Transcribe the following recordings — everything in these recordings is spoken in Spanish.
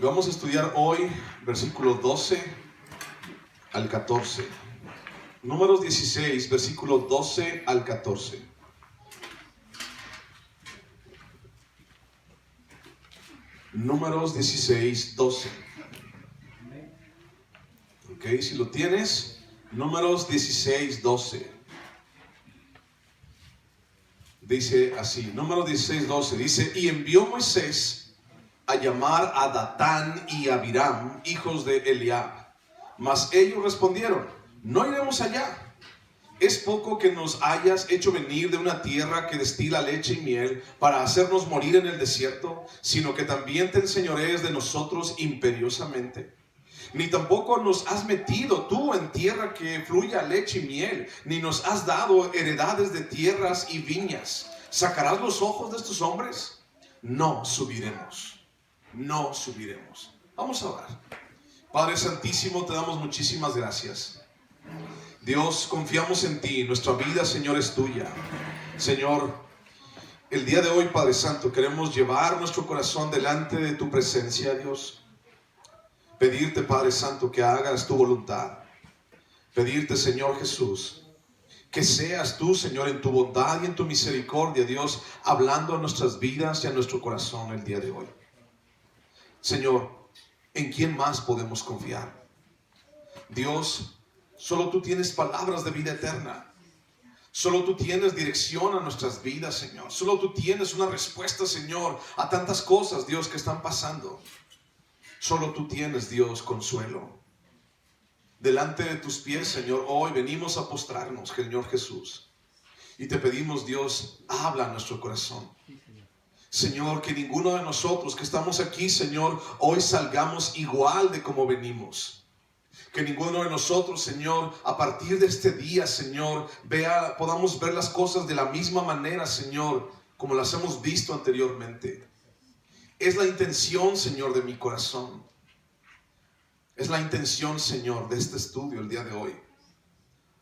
Vamos a estudiar hoy versículos 12 al 14. Números 16, versículos 12 al 14. Números 16, 12. Ok, si lo tienes, Números 16, 12. Dice así, Números 16, 12. Dice, y envió Moisés a llamar a Datán y a Abiram, hijos de Eliab. Mas ellos respondieron, no iremos allá. Es poco que nos hayas hecho venir de una tierra que destila leche y miel para hacernos morir en el desierto, sino que también te enseñorees de nosotros imperiosamente. Ni tampoco nos has metido tú en tierra que fluya leche y miel, ni nos has dado heredades de tierras y viñas. ¿Sacarás los ojos de estos hombres? No subiremos. No subiremos. Vamos a orar. Padre Santísimo, te damos muchísimas gracias. Dios, confiamos en ti. Nuestra vida, Señor, es tuya. Señor, el día de hoy, Padre Santo, queremos llevar nuestro corazón delante de tu presencia, Dios. Pedirte, Padre Santo, que hagas tu voluntad. Pedirte, Señor Jesús, que seas tú, Señor, en tu bondad y en tu misericordia, Dios, hablando a nuestras vidas y a nuestro corazón el día de hoy. Señor, ¿en quién más podemos confiar? Dios, solo tú tienes palabras de vida eterna. Solo tú tienes dirección a nuestras vidas, Señor. Solo tú tienes una respuesta, Señor, a tantas cosas, Dios, que están pasando. Solo tú tienes, Dios, consuelo. Delante de tus pies, Señor, hoy venimos a postrarnos, Señor Jesús. Y te pedimos, Dios, habla a nuestro corazón. Señor, que ninguno de nosotros que estamos aquí, Señor, hoy salgamos igual de como venimos. Que ninguno de nosotros, Señor, a partir de este día, Señor, podamos ver las cosas de la misma manera, Señor, como las hemos visto anteriormente. Es la intención, Señor, de mi corazón. Es la intención, Señor, de este estudio el día de hoy.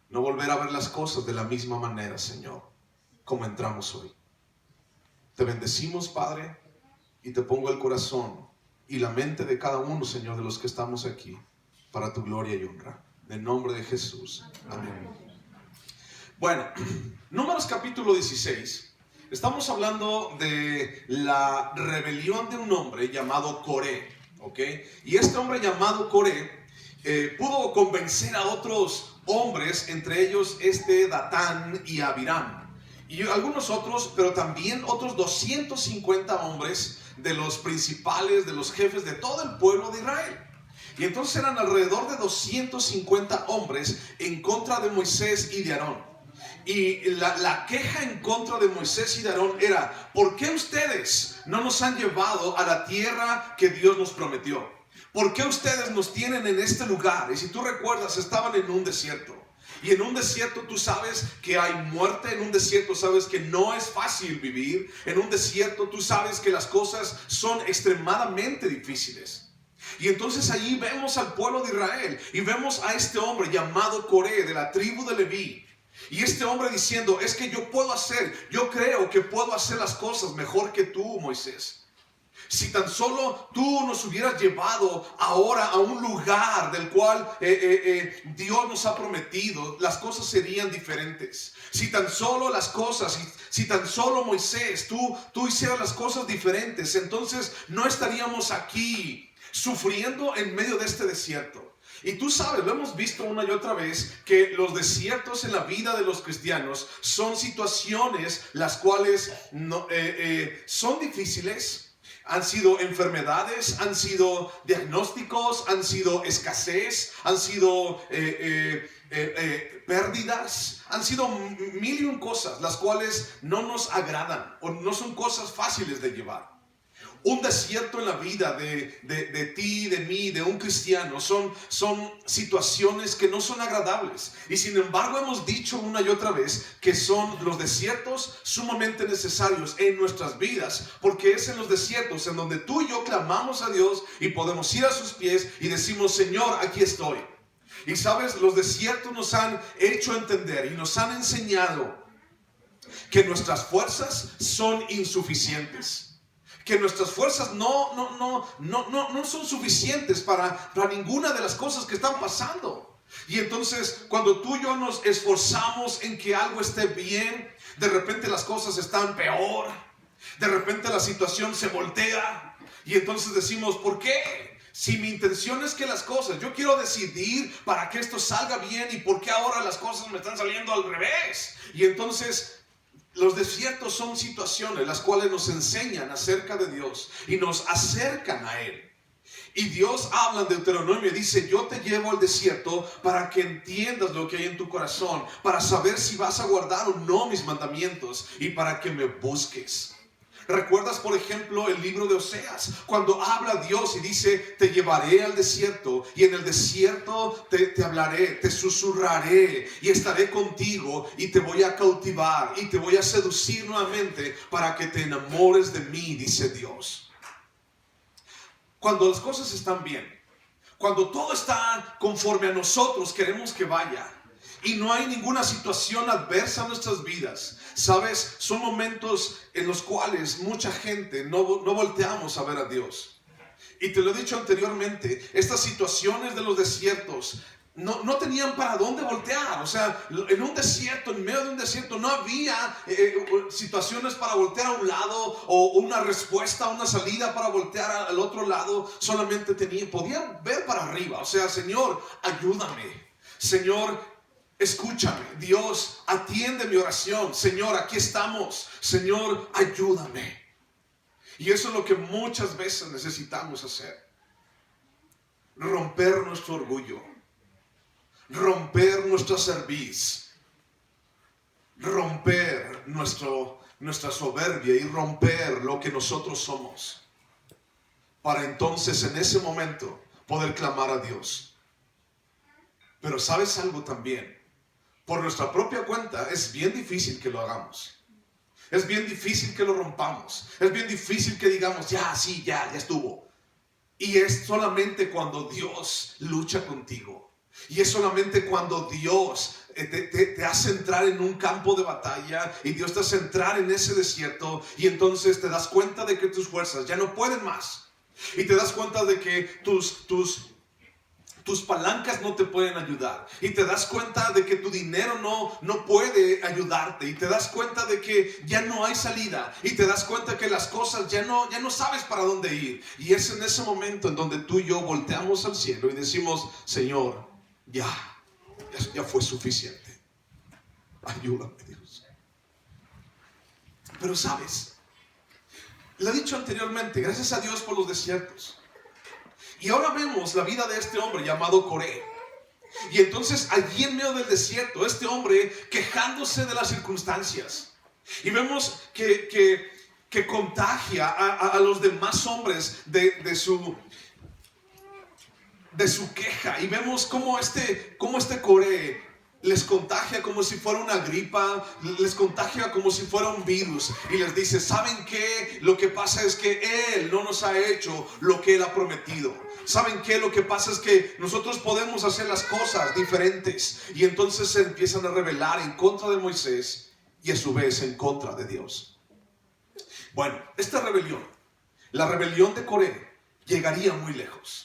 No volver a ver las cosas de la misma manera, Señor, como entramos hoy. Te bendecimos, Padre, y te pongo el corazón y la mente de cada uno, Señor, de los que estamos aquí, para tu gloria y honra. En el nombre de Jesús. Amén. Bueno, Números capítulo 16. Estamos hablando de la rebelión de un hombre llamado Coré, ¿ok? Y este hombre llamado Coré pudo convencer a otros hombres, entre ellos Datán y Abiram. Y algunos otros, pero también otros 250 hombres de los principales, de los jefes de todo el pueblo de Israel. Y entonces eran alrededor de 250 hombres en contra de Moisés y de Aarón. Y la queja en contra de Moisés y de Aarón era: ¿por qué ustedes no nos han llevado a la tierra que Dios nos prometió? ¿Por qué ustedes nos tienen en este lugar? Y si tú recuerdas, estaban en un desierto. Y en un desierto tú sabes que hay muerte, en un desierto sabes que no es fácil vivir, en un desierto tú sabes que las cosas son extremadamente difíciles. Y entonces allí vemos al pueblo de Israel y vemos a este hombre llamado Coré de la tribu de Leví. Y este hombre diciendo: es que yo creo que puedo hacer las cosas mejor que tú, Moisés. Si tan solo tú nos hubieras llevado ahora a un lugar del cual Dios nos ha prometido, las cosas serían diferentes. Si tan solo si tan solo Moisés, tú hicieras las cosas diferentes, entonces no estaríamos aquí sufriendo en medio de este desierto. Y tú sabes, lo hemos visto una y otra vez, que los desiertos en la vida de los cristianos son situaciones las cuales son difíciles. Han sido enfermedades, han sido diagnósticos, han sido escasez, han sido pérdidas, han sido mil y un cosas las cuales no nos agradan o no son cosas fáciles de llevar. Un desierto en la vida de ti, de mí, de un cristiano son situaciones que no son agradables. Y sin embargo hemos dicho una y otra vez que son los desiertos sumamente necesarios en nuestras vidas, porque es en los desiertos en donde tú y yo clamamos a Dios y podemos ir a sus pies y decimos: Señor, aquí estoy. Y sabes, los desiertos nos han hecho entender y nos han enseñado que nuestras fuerzas son insuficientes. que nuestras fuerzas no son suficientes para ninguna de las cosas que están pasando. Y entonces cuando tú y yo nos esforzamos en que algo esté bien, de repente las cosas están peor, de repente la situación se voltea y entonces decimos, ¿por qué? Si mi intención es que las cosas, yo quiero decidir para que esto salga bien, y por qué ahora las cosas me están saliendo al revés. Y entonces los desiertos son situaciones las cuales nos enseñan acerca de Dios y nos acercan a Él. Y Dios habla en Deuteronomio y dice, yo te llevo al desierto para que entiendas lo que hay en tu corazón, para saber si vas a guardar o no mis mandamientos y para que me busques. ¿Recuerdas, por ejemplo, el libro de Oseas? Cuando habla Dios y dice, te llevaré al desierto y en el desierto te hablaré, te susurraré y estaré contigo y te voy a cautivar y te voy a seducir nuevamente para que te enamores de mí, dice Dios. Cuando las cosas están bien, cuando todo está conforme a nosotros queremos que vaya y no hay ninguna situación adversa en nuestras vidas, ¿sabes? Son momentos en los cuales mucha gente no volteamos a ver a Dios. Y te lo he dicho anteriormente, estas situaciones de los desiertos no tenían para dónde voltear. O sea, en un desierto, en medio de un desierto, no había situaciones para voltear a un lado o una respuesta, una salida para voltear al otro lado. Solamente podían ver para arriba. O sea, Señor, ayúdame. Señor, escúchame. Dios, atiende mi oración. Señor, aquí estamos. Señor, ayúdame. Y eso es lo que muchas veces necesitamos hacer. Romper nuestro orgullo. Romper nuestra cerviz, romper nuestra soberbia y romper lo que nosotros somos, para entonces en ese momento poder clamar a Dios. Pero ¿sabes algo también? Por nuestra propia cuenta es bien difícil que lo hagamos. Es bien difícil que lo rompamos. Es bien difícil que digamos, ya estuvo. Y es solamente cuando Dios lucha contigo. Y es solamente cuando Dios te hace entrar en un campo de batalla y Dios te hace entrar en ese desierto y entonces te das cuenta de que tus fuerzas ya no pueden más. Y te das cuenta de que tus palancas no te pueden ayudar. Y te das cuenta de que tu dinero no puede ayudarte. Y te das cuenta de que ya no hay salida. Y te das cuenta que las cosas ya no sabes para dónde ir. Y es en ese momento en donde tú y yo volteamos al cielo y decimos, Señor, ya fue suficiente. Ayúdame, Dios. Pero sabes, lo he dicho anteriormente, gracias a Dios por los desiertos. Y ahora vemos la vida de este hombre llamado Coré. Y entonces allí en medio del desierto, este hombre quejándose de las circunstancias. Y vemos que contagia a los demás hombres de su queja. Y vemos cómo este Coré les contagia como si fuera una gripa, les contagia como si fuera un virus y les dice, ¿saben qué? Lo que pasa es que Él no nos ha hecho lo que Él ha prometido. ¿Saben qué? Lo que pasa es que nosotros podemos hacer las cosas diferentes. Y entonces se empiezan a rebelar en contra de Moisés y a su vez en contra de Dios. Bueno, esta rebelión, la rebelión de Coré, llegaría muy lejos.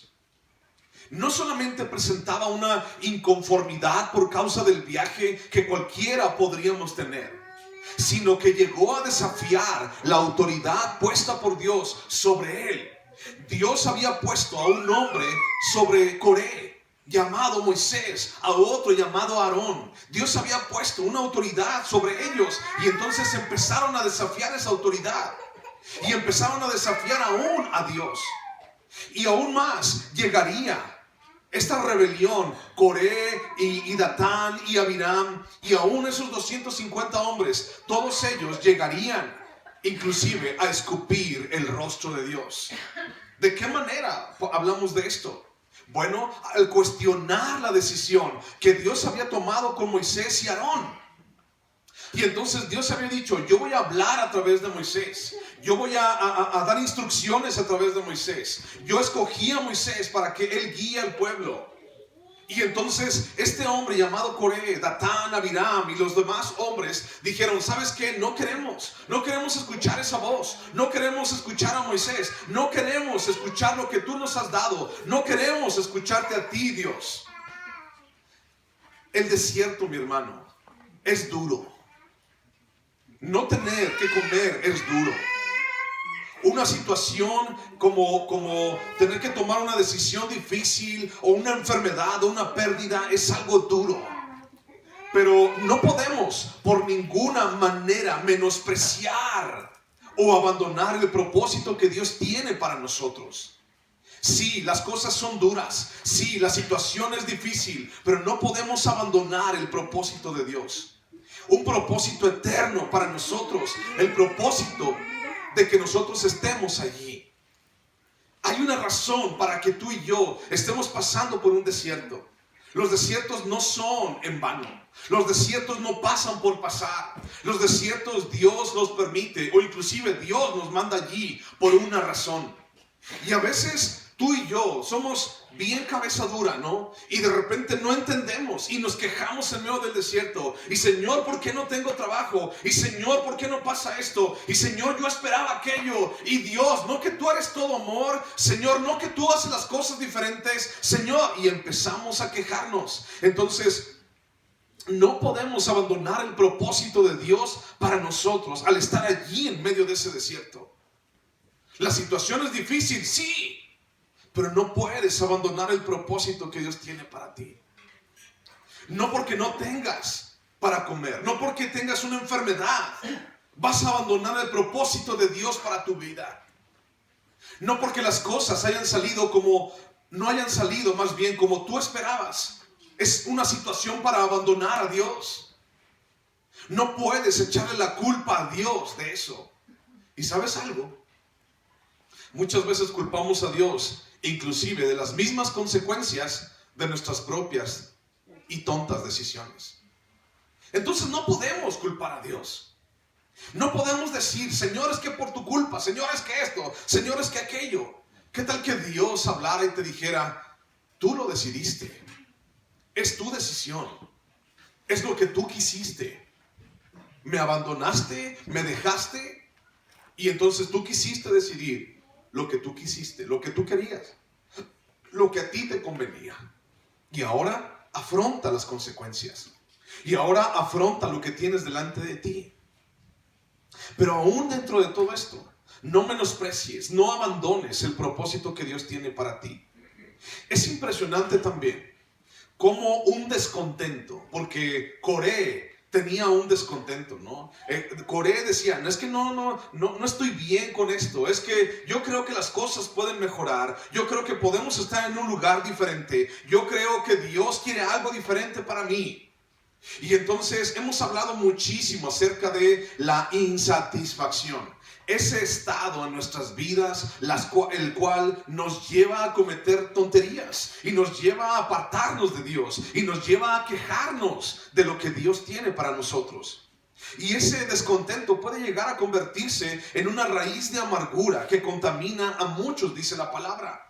No solamente presentaba una inconformidad por causa del viaje que cualquiera podríamos tener, sino que llegó a desafiar la autoridad puesta por Dios sobre él. Dios había puesto a un hombre sobre Coré, llamado Moisés, a otro llamado Aarón. Dios había puesto una autoridad sobre ellos y entonces empezaron a desafiar esa autoridad y empezaron a desafiar aún a Dios. Y aún más llegaría esta rebelión, Coré y Datán y Abiram y aún esos 250 hombres, todos ellos llegarían inclusive a escupir el rostro de Dios. ¿De qué manera hablamos de esto? Bueno, al cuestionar la decisión que Dios había tomado con Moisés y Aarón. Y entonces Dios había dicho, yo voy a hablar a través de Moisés. Yo voy a dar instrucciones a través de Moisés. Yo escogí a Moisés para que él guíe al pueblo. Y entonces este hombre llamado Coré, Datán, Abiram y los demás hombres dijeron: ¿sabes qué? No queremos escuchar esa voz, no queremos escuchar a Moisés, no queremos escuchar lo que tú nos has dado, no queremos escucharte a ti, Dios. El desierto, mi hermano, es duro. No tener que comer es duro. Una situación como tener que tomar una decisión difícil o una enfermedad o una pérdida es algo duro. Pero no podemos por ninguna manera menospreciar o abandonar el propósito que Dios tiene para nosotros. Sí, las cosas son duras. Sí, la situación es difícil, pero no podemos abandonar el propósito de Dios. Un propósito eterno para nosotros. El propósito de que nosotros estemos allí. Hay una razón para que tú y yo estemos pasando por un desierto. Los desiertos no son en vano. Los desiertos no pasan por pasar. Los desiertos Dios los permite, o inclusive Dios nos manda allí por una razón. Y a veces tú y yo somos bien cabeza dura, ¿no? Y de repente no entendemos y nos quejamos en medio del desierto. Y Señor, ¿por qué no tengo trabajo? Y Señor, ¿por qué no pasa esto? Y Señor, yo esperaba aquello. Y Dios, no que tú eres todo amor. Señor, no que tú haces las cosas diferentes. Señor, y empezamos a quejarnos. Entonces, no podemos abandonar el propósito de Dios para nosotros al estar allí en medio de ese desierto. La situación es difícil, sí, pero no puedes abandonar el propósito que Dios tiene para ti. No porque no tengas para comer, no porque tengas una enfermedad, vas a abandonar el propósito de Dios para tu vida. No porque las cosas hayan salido no hayan salido más bien como tú esperabas. Es una situación para abandonar a Dios. No puedes echarle la culpa a Dios de eso. ¿Y sabes algo? Muchas veces culpamos a Dios, inclusive de las mismas consecuencias de nuestras propias y tontas decisiones. Entonces no podemos culpar a Dios. No podemos decir: Señor, es que por tu culpa, Señor, es que esto, Señor, es que aquello. ¿Qué tal que Dios hablara y te dijera: tú lo decidiste, es tu decisión, es lo que tú quisiste, me abandonaste, me dejaste, y entonces tú quisiste decidir lo que tú quisiste, lo que tú querías, lo que a ti te convenía. Y ahora afronta las consecuencias. Y ahora afronta lo que tienes delante de ti. Pero aún dentro de todo esto, no menosprecies, no abandones el propósito que Dios tiene para ti. Es impresionante también como un descontento, porque Coré tenía un descontento, ¿no? Coré decía: no, es que no estoy bien con esto, es que yo creo que las cosas pueden mejorar, yo creo que podemos estar en un lugar diferente, yo creo que Dios quiere algo diferente para mí. Y entonces hemos hablado muchísimo acerca de la insatisfacción. Ese estado en nuestras vidas, el cual nos lleva a cometer tonterías y nos lleva a apartarnos de Dios y nos lleva a quejarnos de lo que Dios tiene para nosotros. Y ese descontento puede llegar a convertirse en una raíz de amargura que contamina a muchos, dice la palabra.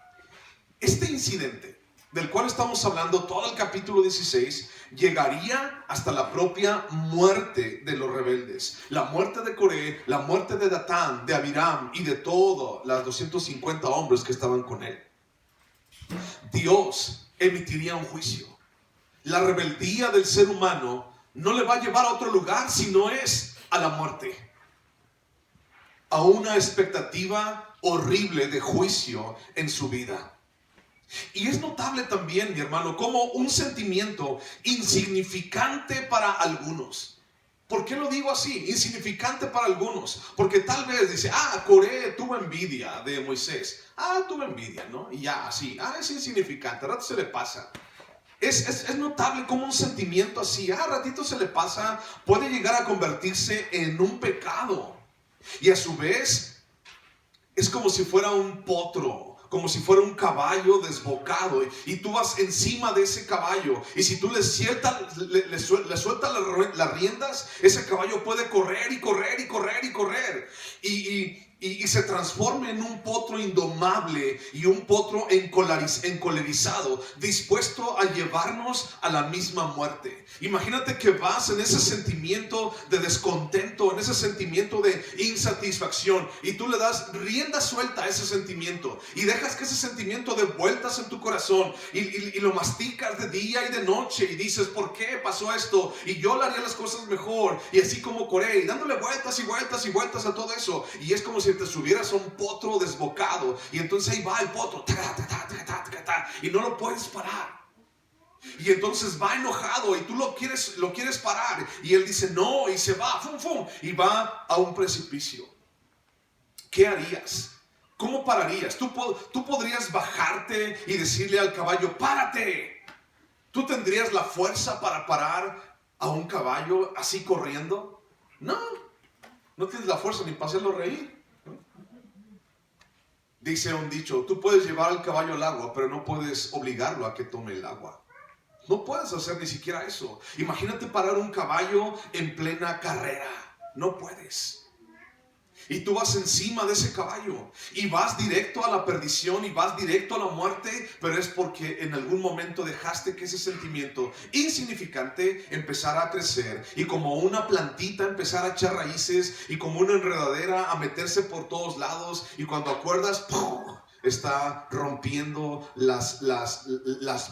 Este incidente del cual estamos hablando todo el capítulo 16, llegaría hasta la propia muerte de los rebeldes. La muerte de Coré, la muerte de Datán, de Abiram y de todos los 250 hombres que estaban con él. Dios emitiría un juicio. La rebeldía del ser humano no le va a llevar a otro lugar si no es a la muerte. A una expectativa horrible de juicio en su vida. Y es notable también, mi hermano, como un sentimiento insignificante para algunos. ¿Por qué lo digo así? Insignificante para algunos. Porque tal vez dice: Coré tuvo envidia de Moisés. Tuvo envidia, ¿no? Y ya, así. Es insignificante, a rato se le pasa. Es notable como un sentimiento así, a ratito se le pasa, puede llegar a convertirse en un pecado. Y a su vez, es como si fuera un potro, como si fuera un caballo desbocado, y tú vas encima de ese caballo, y si tú le sueltas las riendas, ese caballo puede correr y correr y correr y correr, y y se transforme en un potro indomable y un potro encolerizado, dispuesto a llevarnos a la misma muerte. Imagínate que vas en ese sentimiento de descontento, en ese sentimiento de insatisfacción, y tú le das rienda suelta a ese sentimiento y dejas que ese sentimiento dé vueltas en tu corazón y lo masticas de día y de noche y dices, ¿por qué pasó esto? Y yo le haría las cosas mejor, y así como Coré, y dándole vueltas y vueltas y vueltas a todo eso. Y es como si te subieras a un potro desbocado, y entonces ahí va el potro y no lo puedes parar. Y entonces va enojado y tú lo quieres parar, y él dice no, y se va, y va a un precipicio. ¿Qué harías? ¿Cómo pararías? Tú podrías bajarte y decirle al caballo, párate. ¿Tú tendrías la fuerza para parar a un caballo así corriendo? No tienes la fuerza ni para hacerlo reír. Dice un dicho, tú puedes llevar al caballo al agua, pero no puedes obligarlo a que tome el agua. No puedes hacer ni siquiera eso. Imagínate parar un caballo en plena carrera. No puedes. Y tú vas encima de ese caballo y vas directo a la perdición y vas directo a la muerte, pero es porque en algún momento dejaste que ese sentimiento insignificante empezara a crecer y como una plantita empezara a echar raíces y como una enredadera a meterse por todos lados, y cuando acuerdas, ¡pum!, está rompiendo las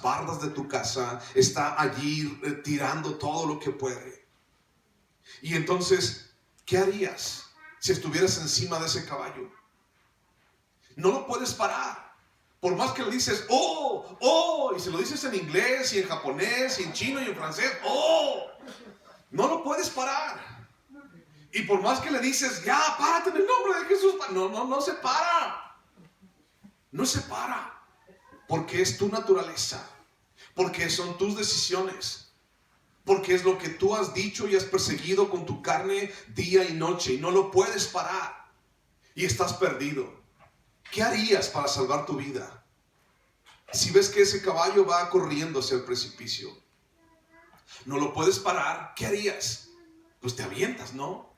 bardas de tu casa, está allí tirando todo lo que puede. Y entonces, ¿qué harías si estuvieras encima de ese caballo? No lo puedes parar. Por más que le dices, y se lo dices en inglés y en japonés y en chino y en francés, no lo puedes parar. Y por más que le dices, ya, párate en el nombre de Jesús, no se para. No se para. Porque es tu naturaleza. Porque son tus decisiones. Porque es lo que tú has dicho y has perseguido con tu carne día y noche, y no lo puedes parar, y estás perdido. ¿Qué harías para salvar tu vida? Si ves que ese caballo va corriendo hacia el precipicio, no lo puedes parar, ¿qué harías? Pues te avientas, ¿no?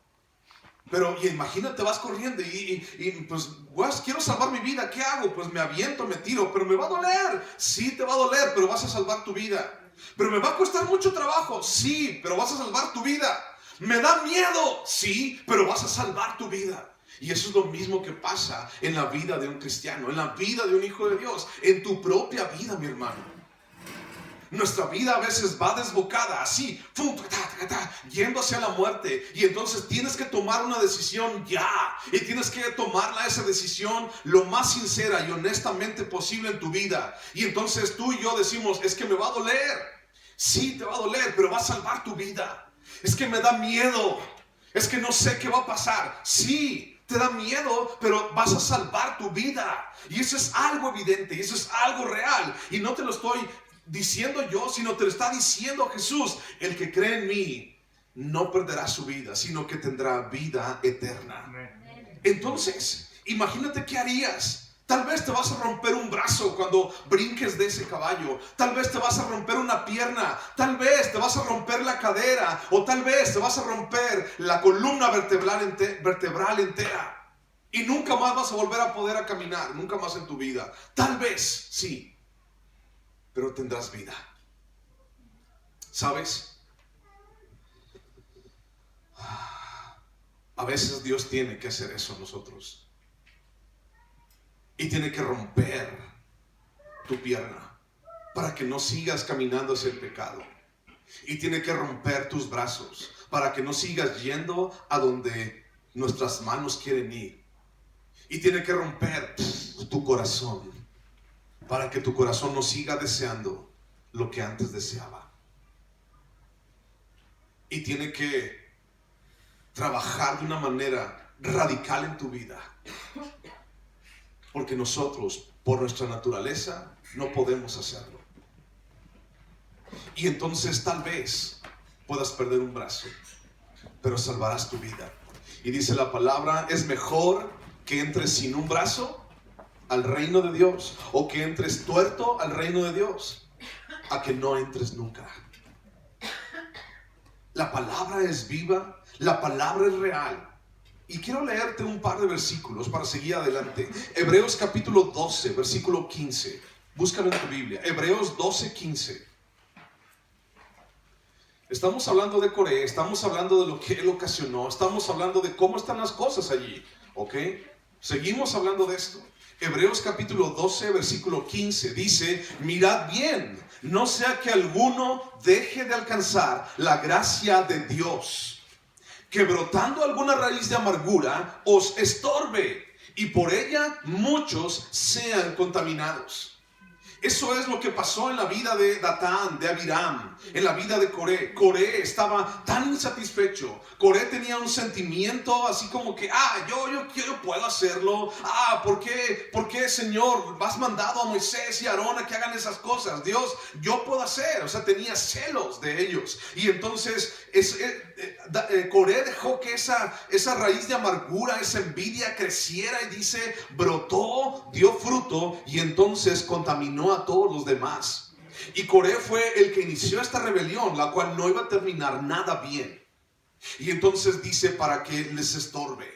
Pero imagínate, vas corriendo y pues quiero salvar mi vida, ¿qué hago? Pues me aviento, me tiro, pero me va a doler. Sí, te va a doler, pero vas a salvar tu vida. Pero me va a costar mucho trabajo. Sí, pero vas a salvar tu vida. Me da miedo. Sí, pero vas a salvar tu vida. Y eso es lo mismo que pasa en la vida de un cristiano, en la vida de un hijo de Dios, en tu propia vida, mi hermano. Nuestra vida a veces va desbocada, así, yendo hacia la muerte. Y entonces tienes que tomar una decisión ya. Y tienes que tomarla, esa decisión, lo más sincera y honestamente posible en tu vida. Y entonces tú y yo decimos, es que me va a doler. Sí, te va a doler, pero va a salvar tu vida. Es que me da miedo. Es que no sé qué va a pasar. Sí, te da miedo, pero vas a salvar tu vida. Y eso es algo evidente, y eso es algo real. Y no te lo estoy diciendo yo, sino te lo está diciendo Jesús. El que cree en mí no perderá su vida, sino que tendrá vida eterna. Entonces, imagínate qué harías. Tal vez te vas a romper un brazo cuando brinques de ese caballo. Tal vez te vas a romper una pierna. Tal vez te vas a romper la cadera. O tal vez te vas a romper la columna vertebral entera. Y nunca más vas a volver a poder caminar. Nunca más en tu vida. Tal vez, sí. Pero tendrás vida. ¿Sabes? A veces Dios tiene que hacer eso a nosotros. Y tiene que romper tu pierna para que no sigas caminando hacia el pecado. Y tiene que romper tus brazos para que no sigas yendo a donde nuestras manos quieren ir. Y tiene que romper tu corazón para que tu corazón no siga deseando lo que antes deseaba. Y tiene que trabajar de una manera radical en tu vida. Porque nosotros, por nuestra naturaleza, no podemos hacerlo. Y entonces tal vez puedas perder un brazo, pero salvarás tu vida. Y dice la palabra, es mejor que entres sin un brazo al reino de Dios, o que entres tuerto al reino de Dios, a que no entres nunca. La palabra es viva, la palabra es real, Y quiero leerte un par de versículos para seguir adelante. Hebreos capítulo 12, versículo 15. Búscalo en tu Biblia. Hebreos 12, 15. Estamos hablando de Coré, estamos hablando de lo que él ocasionó, estamos hablando de cómo están las cosas allí, ¿ok? Seguimos hablando de esto. Hebreos capítulo 12, versículo 15 dice: mirad bien, no sea que alguno deje de alcanzar la gracia de Dios, que brotando alguna raíz de amargura os estorbe, y por ella muchos sean contaminados. Eso es lo que pasó en la vida de Datán, de Abiram, en la vida de Coré. Coré estaba tan insatisfecho. Coré tenía un sentimiento así como que, yo puedo hacerlo. ¿Por qué, Señor, has mandado a Moisés y a Aarón a que hagan esas cosas? Dios, yo puedo hacer. O sea, tenía celos de ellos. Y entonces Coré dejó que esa raíz de amargura, esa envidia creciera, y dice, brotó, dio fruto, y entonces contaminó a todos los demás. Y Coré fue el que inició esta rebelión, la cual no iba a terminar nada bien. Y entonces dice, para que les estorbe.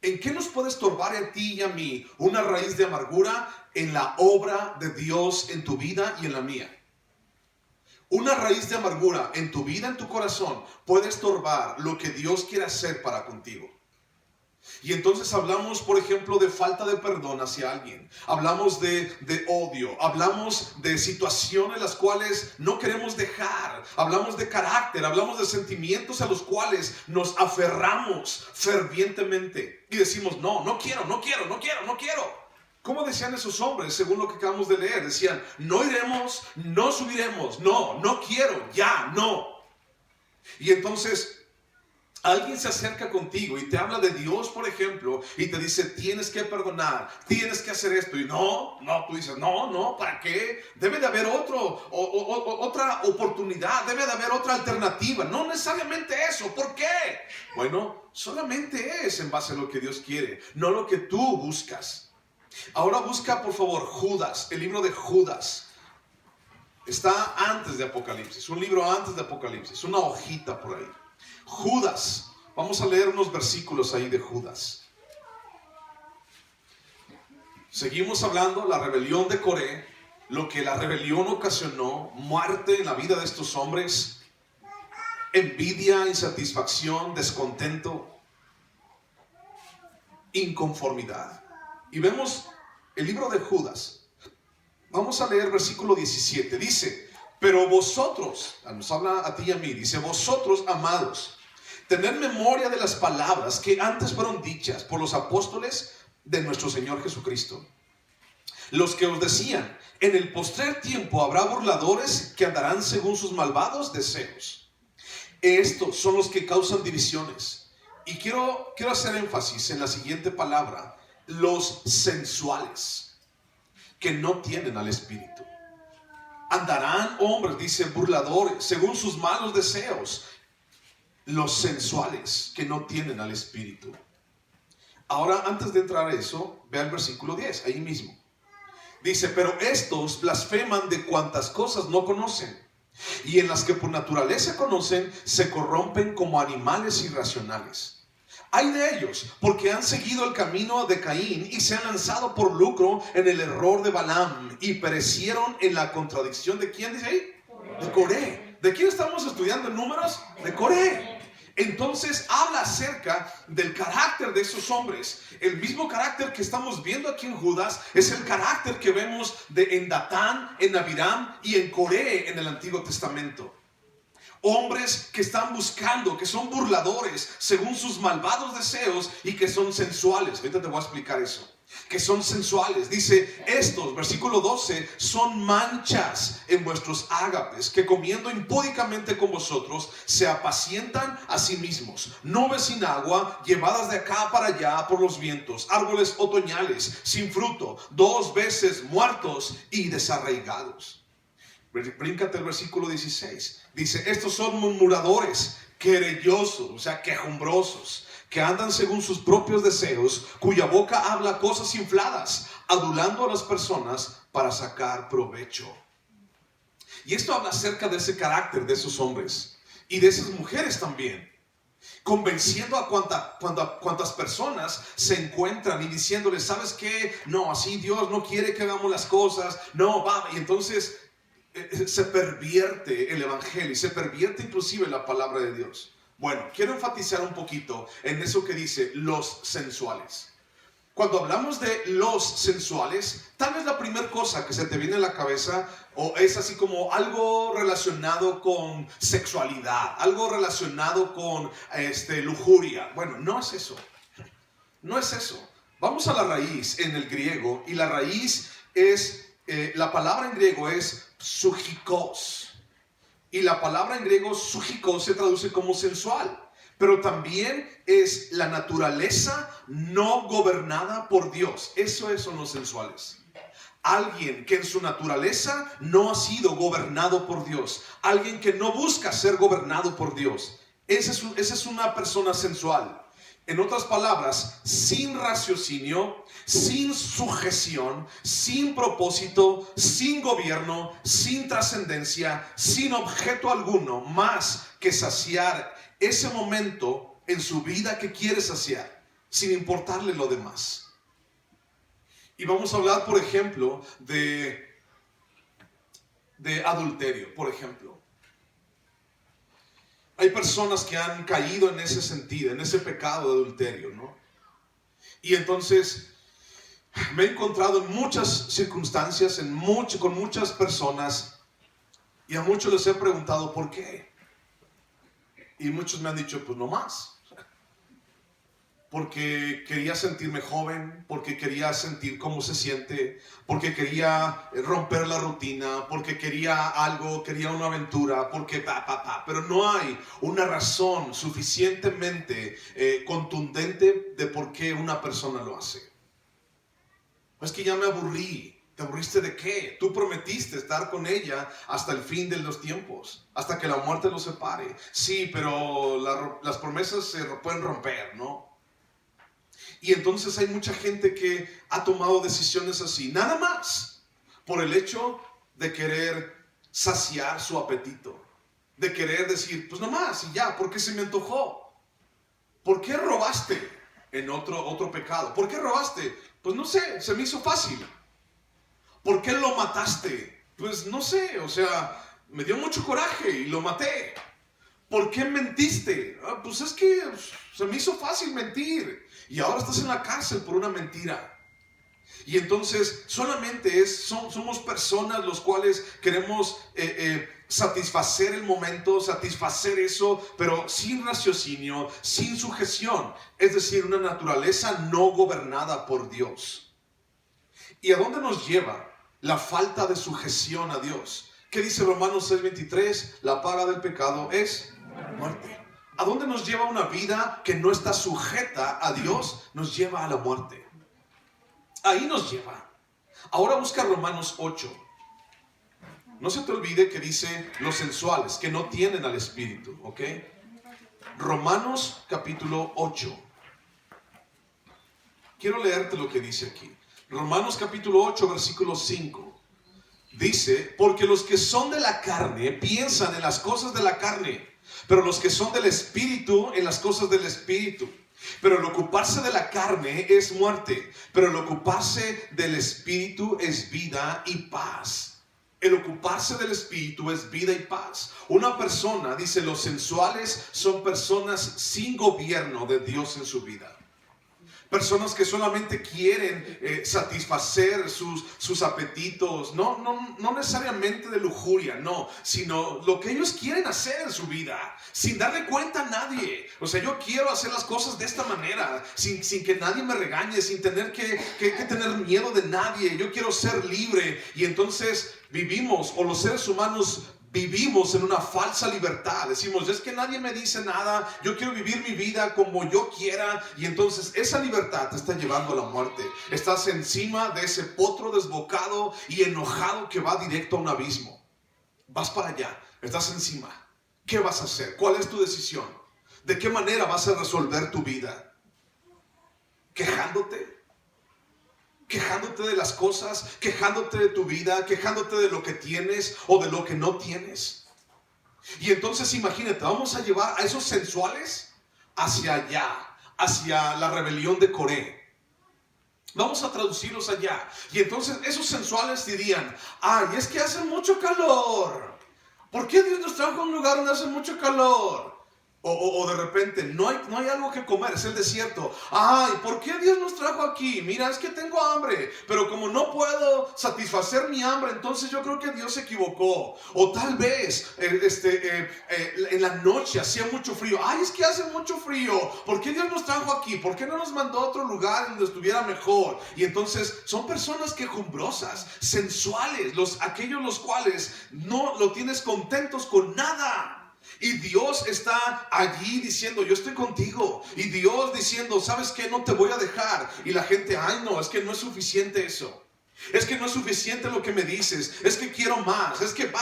¿En qué nos puede estorbar a ti y a mí una raíz de amargura? En la obra de Dios en tu vida y en la mía. Una raíz de amargura en tu vida, en tu corazón, puede estorbar lo que Dios quiere hacer para contigo. Y entonces hablamos, por ejemplo, de falta de perdón hacia alguien. Hablamos de odio. Hablamos de situaciones las cuales no queremos dejar. Hablamos de carácter. Hablamos de sentimientos a los cuales nos aferramos fervientemente. Y decimos, no quiero. ¿Cómo decían esos hombres según lo que acabamos de leer? Decían, no iremos, no subiremos, no quiero, ya, no. Y entonces alguien se acerca contigo y te habla de Dios, por ejemplo, y te dice, tienes que perdonar, tienes que hacer esto. Y tú dices, no, ¿para qué? Debe de haber otra oportunidad, debe de haber otra alternativa. No necesariamente eso, ¿por qué? Bueno, solamente es en base a lo que Dios quiere, no lo que tú buscas. Ahora busca, por favor, Judas, el libro de Judas. Está antes de Apocalipsis, un libro antes de Apocalipsis, una hojita por ahí. Judas, vamos a leer unos versículos ahí de Judas. Seguimos hablando, la rebelión de Coré, lo que la rebelión ocasionó, muerte en la vida de estos hombres, envidia, insatisfacción, descontento, inconformidad. Y vemos el libro de Judas. Vamos a leer versículo 17. Dice, pero vosotros, nos habla a ti y a mí, dice, vosotros, amados, tened memoria de las palabras que antes fueron dichas por los apóstoles de nuestro Señor Jesucristo, los que os decían, en el postrer tiempo habrá burladores que andarán según sus malvados deseos. Estos son los que causan divisiones. Y quiero hacer énfasis en la siguiente palabra: los sensuales, que no tienen al Espíritu. Andarán hombres, dice, burladores, según sus malos deseos. Los sensuales, que no tienen al Espíritu. Ahora, antes de entrar a eso, vea el versículo 10, ahí mismo. Dice, pero estos blasfeman de cuantas cosas no conocen, y en las que por naturaleza conocen, se corrompen como animales irracionales. Hay de ellos, porque han seguido el camino de Caín y se han lanzado por lucro en el error de Balaam y perecieron en la contradicción de ¿quién dice ahí? De Coré. ¿De quién estamos estudiando en Números? De Coré. Entonces habla acerca del carácter de esos hombres. El mismo carácter que estamos viendo aquí en Judas es el carácter que vemos en Datán, en Abiram y en Coré en el Antiguo Testamento. Hombres que están buscando, que son burladores según sus malvados deseos y que son sensuales. Ahorita te voy a explicar eso. Que son sensuales. Dice, estos, versículo 12, son manchas en vuestros ágapes, que comiendo impúdicamente con vosotros, se apacientan a sí mismos. Nubes sin agua, llevadas de acá para allá por los vientos. Árboles otoñales, sin fruto, 2 veces muertos y desarraigados. Bríncate el versículo 16. Dice, estos son murmuradores, querellosos, o sea, quejumbrosos, que andan según sus propios deseos, cuya boca habla cosas infladas, adulando a las personas para sacar provecho. Y esto habla acerca de ese carácter de esos hombres y de esas mujeres también. convenciendo a cuantas personas se encuentran y diciéndoles, ¿sabes qué? No, así Dios no quiere que hagamos las cosas. No, va. Y entonces se pervierte el evangelio y se pervierte inclusive la palabra de Dios. Bueno, quiero enfatizar un poquito en eso que dice los sensuales. Cuando hablamos de los sensuales, tal vez la primera cosa que se te viene a la cabeza o es así como algo relacionado con sexualidad, algo relacionado con lujuria. Bueno, no es eso. No es eso. Vamos a la raíz en el griego y la raíz es, la palabra en griego es psúchikos. Y la palabra en griego psúchikos se traduce como sensual. Pero también es la naturaleza no gobernada por Dios. Eso son los sensuales. Alguien que en su naturaleza no ha sido gobernado por Dios. Alguien que no busca ser gobernado por Dios. Esa es una persona sensual. En otras palabras, sin raciocinio, sin sujeción, sin propósito, sin gobierno, sin trascendencia, sin objeto alguno más que saciar ese momento en su vida que quiere saciar, sin importarle lo demás. Y vamos a hablar, por ejemplo, de adulterio, por ejemplo. Hay personas que han caído en ese sentido, en ese pecado de adulterio, ¿no? Y entonces me he encontrado en muchas circunstancias, con muchas personas, y a muchos les he preguntado ¿por qué? Y muchos me han dicho, pues no más. Porque quería sentirme joven, porque quería sentir cómo se siente, porque quería romper la rutina, porque quería algo, quería una aventura, porque pero no hay una razón suficientemente contundente de por qué una persona lo hace. Es que ya me aburrí. ¿Te aburriste de qué? Tú prometiste estar con ella hasta el fin de los tiempos, hasta que la muerte los separe. Sí, pero las promesas se pueden romper, ¿no? Y entonces hay mucha gente que ha tomado decisiones así, nada más por el hecho de querer saciar su apetito, de querer decir, pues nada más y ya, porque se me antojó. ¿Por qué robaste en otro pecado? ¿Por qué robaste? Pues no sé, se me hizo fácil. ¿Por qué lo mataste? Pues no sé, o sea, me dio mucho coraje y lo maté. ¿Por qué mentiste? Pues es que se me hizo fácil mentir. Y ahora estás en la cárcel por una mentira. Y entonces solamente somos personas los cuales queremos satisfacer el momento, satisfacer eso, pero sin raciocinio, sin sujeción. Es decir, una naturaleza no gobernada por Dios. ¿Y a dónde nos lleva la falta de sujeción a Dios? ¿Qué dice Romanos 6:23? La paga del pecado es muerte. ¿A dónde nos lleva una vida que no está sujeta a Dios? Nos lleva a la muerte. Ahí nos lleva. Ahora busca Romanos 8. No se te olvide que dice los sensuales, que no tienen al Espíritu, ¿ok? Romanos capítulo 8. Quiero leerte lo que dice aquí. Romanos capítulo 8, versículo 5. Dice, porque los que son de la carne piensan en las cosas de la carne, pero los que son del Espíritu en las cosas del Espíritu. Pero el ocuparse de la carne es muerte, pero el ocuparse del Espíritu es vida y paz. El ocuparse del Espíritu es vida y paz. Una persona, dice, los sensuales son personas sin gobierno de Dios en su vida. Personas que solamente quieren satisfacer sus apetitos, no necesariamente de lujuria, no, sino lo que ellos quieren hacer en su vida, sin darle cuenta a nadie. O sea, yo quiero hacer las cosas de esta manera, sin que nadie me regañe, sin tener que tener miedo de nadie. Yo quiero ser libre. Y entonces vivimos, o los seres humanos vivimos en una falsa libertad. Decimos, es que nadie me dice nada, yo quiero vivir mi vida como yo quiera. Y entonces esa libertad te está llevando a la muerte. Estás encima de ese potro desbocado y enojado que va directo a un abismo. Vas para allá, estás encima. ¿Qué vas a hacer? ¿Cuál es tu decisión? ¿De qué manera vas a resolver tu vida? ¿Quejándote? Quejándote de las cosas, quejándote de tu vida, quejándote de lo que tienes o de lo que no tienes. Y entonces imagínate, vamos a llevar a esos sensuales hacia allá, hacia la rebelión de Coré. Vamos a traducirlos allá. Y entonces esos sensuales dirían, ay, es que hace mucho calor. ¿Por qué Dios nos trajo a un lugar donde hace mucho calor? O de repente, no hay algo que comer, es el desierto. Ay, ¿por qué Dios nos trajo aquí? Mira, es que tengo hambre, pero como no puedo satisfacer mi hambre, entonces yo creo que Dios se equivocó. O tal vez en la noche hacía mucho frío. Ay, es que hace mucho frío. ¿Por qué Dios nos trajo aquí? ¿Por qué no nos mandó a otro lugar donde estuviera mejor? Y entonces son personas quejumbrosas, sensuales, aquellos los cuales no lo tienes contentos con nada. Y Dios está allí diciendo, yo estoy contigo. Y Dios diciendo, ¿sabes qué? No te voy a dejar. Y la gente, ay no, es que no es suficiente eso. Es que no es suficiente lo que me dices. Es que quiero más. Es que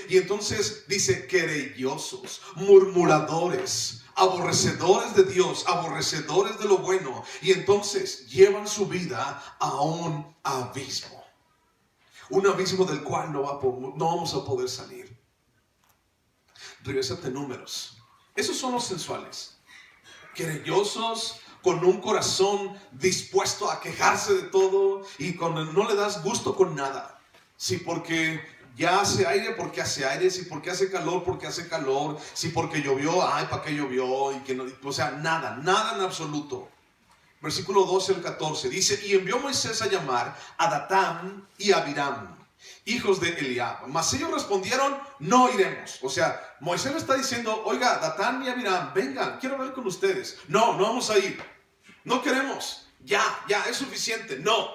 Y entonces dice, querellosos, murmuradores, aborrecedores de Dios, aborrecedores de lo bueno. Y entonces llevan su vida a un abismo. Un abismo del cual no vamos a poder salir. Regrésate Números. Esos son los sensuales, querellosos, con un corazón dispuesto a quejarse de todo y no le das gusto con nada. Sí, porque ya hace aire, porque hace aire. Sí, porque hace calor, porque hace calor. Sí, porque llovió, ay, ¿para qué llovió? Y que no, o sea, nada en absoluto. Versículo 12 al 14 dice, y envió Moisés a llamar a Datán y a Abiram, hijos de Eliab. Mas ellos respondieron, no iremos. O sea, Moisés le está diciendo, oiga, Datán y Abiram, vengan, quiero hablar con ustedes. No vamos a ir. No queremos. Ya, es suficiente. No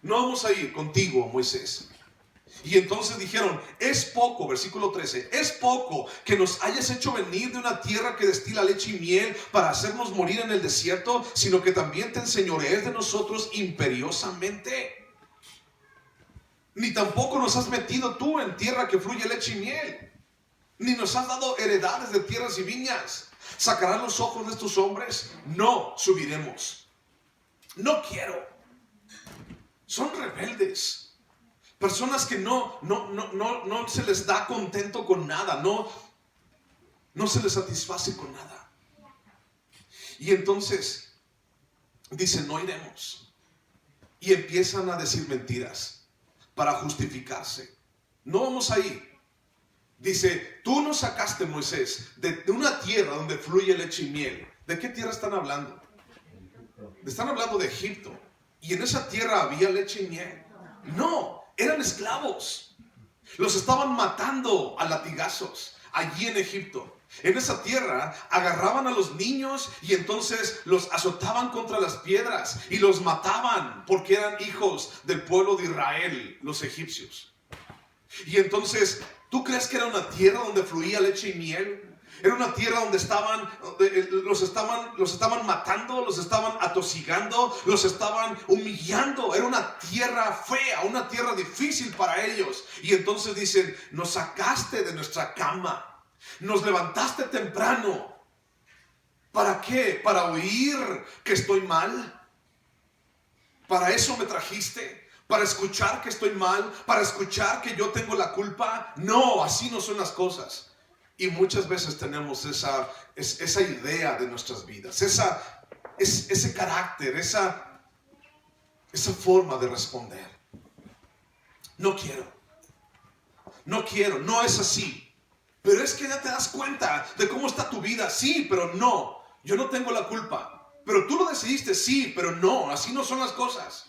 vamos a ir contigo, Moisés. Y entonces dijeron, es poco, versículo 13, es poco que nos hayas hecho venir de una tierra que destila leche y miel para hacernos morir en el desierto, sino que también te enseñorees de nosotros imperiosamente. Ni tampoco nos has metido tú en tierra que fluye leche y miel, ni nos has dado heredades de tierras y viñas. ¿Sacarán los ojos de estos hombres? No subiremos. No quiero. Son rebeldes. Personas que no se les da contento con nada. No se les satisface con nada. Y entonces dicen, no iremos. Y empiezan a decir mentiras para justificarse. No vamos a ir. Dice, tú nos sacaste, Moisés, de una tierra donde fluye leche y miel. ¿De qué tierra están hablando? Están hablando de Egipto. Y en esa tierra había leche y miel. No, eran esclavos. Los estaban matando a latigazos allí en Egipto. En esa tierra agarraban a los niños y entonces los azotaban contra las piedras y los mataban porque eran hijos del pueblo de Israel, los egipcios. Y entonces, ¿tú crees que era una tierra donde fluía leche y miel? Era una tierra donde los estaban matando, los estaban atosigando, los estaban humillando. Era una tierra fea, una tierra difícil para ellos. Y entonces dicen, nos sacaste de nuestra cama, nos levantaste temprano. ¿Para qué? ¿Para oír que estoy mal? ¿Para eso me trajiste? ¿Para escuchar que estoy mal? ¿Para escuchar que yo tengo la culpa? No, así no son las cosas. Y muchas veces tenemos esa idea de nuestras vidas, ese carácter, esa forma de responder. No quiero, no es así. Pero es que ya te das cuenta de cómo está tu vida. Sí, pero no, yo no tengo la culpa. Pero tú lo decidiste, sí, pero no, así no son las cosas.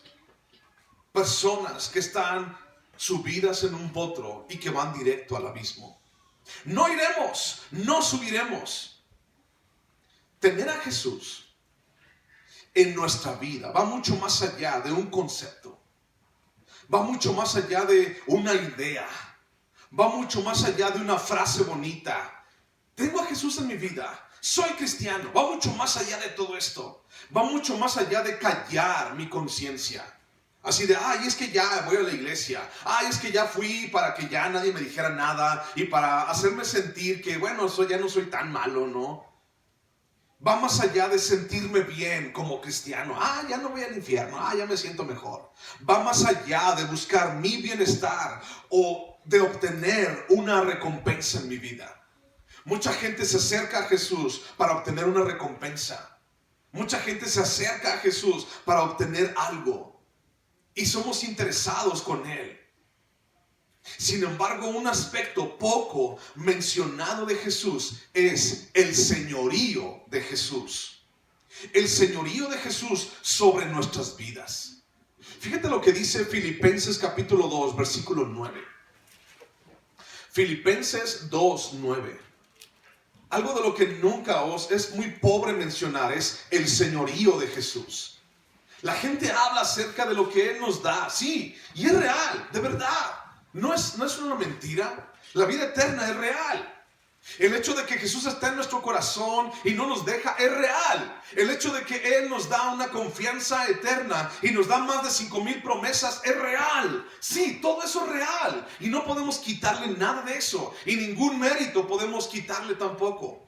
Personas que están subidas en un potro y que van directo al abismo. No iremos, no subiremos. Tener a Jesús en nuestra vida va mucho más allá de un concepto. Va mucho más allá de una idea. Va mucho más allá de una frase bonita. Tengo a Jesús en mi vida. Soy cristiano. Va mucho más allá de todo esto. Va mucho más allá de callar mi conciencia. Así de, ay, es que ya voy a la iglesia. Ay, es que ya fui para que ya nadie me dijera nada. Y para hacerme sentir que, bueno, ya no soy tan malo, ¿no? Va más allá de sentirme bien como cristiano. Ah, ya no voy al infierno. Ah, ya me siento mejor. Va más allá de buscar mi bienestar o de obtener una recompensa en mi vida. Mucha gente se acerca a Jesús para obtener una recompensa. Mucha gente se acerca a Jesús para obtener algo. Y somos interesados con Él. Sin embargo, un aspecto poco mencionado de Jesús es el señorío de Jesús. El señorío de Jesús sobre nuestras vidas. Fíjate lo que dice Filipenses capítulo 2, versículo 9. Filipenses 2, 9. Algo de lo que nunca es muy pobre mencionar es el señorío de Jesús. La gente habla acerca de lo que Él nos da, sí, y es real, de verdad. No es una mentira. La vida eterna es real. El hecho de que Jesús está en nuestro corazón y no nos deja es real. El hecho de que Él nos da una confianza eterna y nos da más de 5,000 promesas es real. Sí, todo eso es real. Y no podemos quitarle nada de eso. Y ningún mérito podemos quitarle tampoco.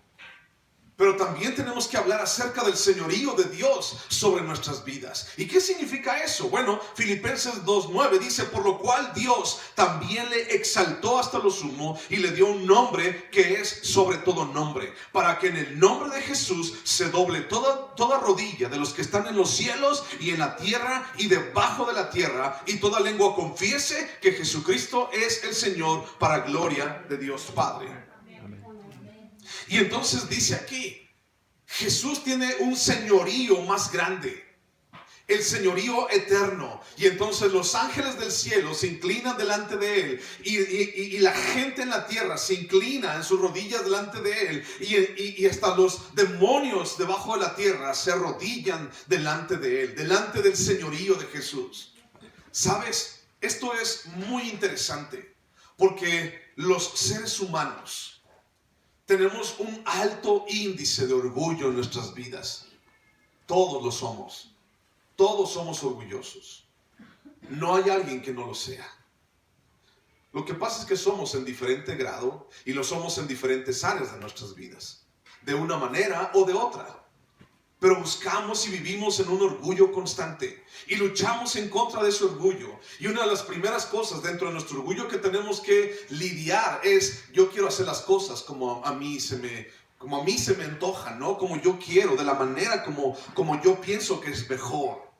Pero también tenemos que hablar acerca del señorío de Dios sobre nuestras vidas. ¿Y qué significa eso? Bueno, Filipenses 2:9 dice: por lo cual Dios también le exaltó hasta lo sumo y le dio un nombre que es sobre todo nombre, para que en el nombre de Jesús se doble toda rodilla de los que están en los cielos y en la tierra y debajo de la tierra, y toda lengua confiese que Jesucristo es el Señor, para gloria de Dios Padre. Y entonces dice aquí, Jesús tiene un señorío más grande, el señorío eterno. Y entonces los ángeles del cielo se inclinan delante de Él, y la gente en la tierra se inclina en sus rodillas delante de Él, y hasta los demonios debajo de la tierra se arrodillan delante de Él, delante del señorío de Jesús. ¿Sabes? Esto es muy interesante, porque los seres humanos tenemos un alto índice de orgullo en nuestras vidas. Todos lo somos. Todos somos orgullosos. No hay alguien que no lo sea. Lo que pasa es que somos en diferente grado y lo somos en diferentes áreas de nuestras vidas, de una manera o de otra. Pero buscamos y vivimos en un orgullo constante y luchamos en contra de ese orgullo. Y una de las primeras cosas dentro de nuestro orgullo que tenemos que lidiar es: yo quiero hacer las cosas como a mí se me antoja, ¿no? Como yo quiero, de la manera como yo pienso que es mejor.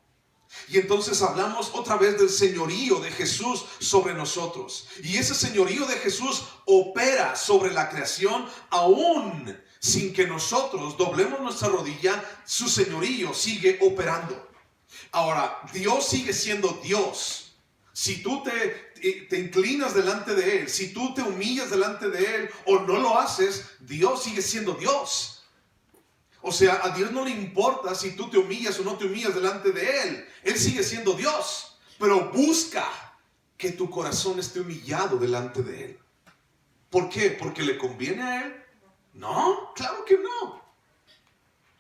Y entonces hablamos otra vez del señorío de Jesús sobre nosotros. Y ese señorío de Jesús opera sobre la creación aún sin que nosotros doblemos nuestra rodilla. Su señorío sigue operando. Ahora, Dios sigue siendo Dios. Si tú te inclinas delante de Él, si tú te humillas delante de Él o no lo haces, Dios sigue siendo Dios. O sea, a Dios no le importa si tú te humillas o no te humillas delante de Él. Él sigue siendo Dios, pero busca que tu corazón esté humillado delante de Él. ¿Por qué? ¿Porque le conviene a Él? No, claro que no.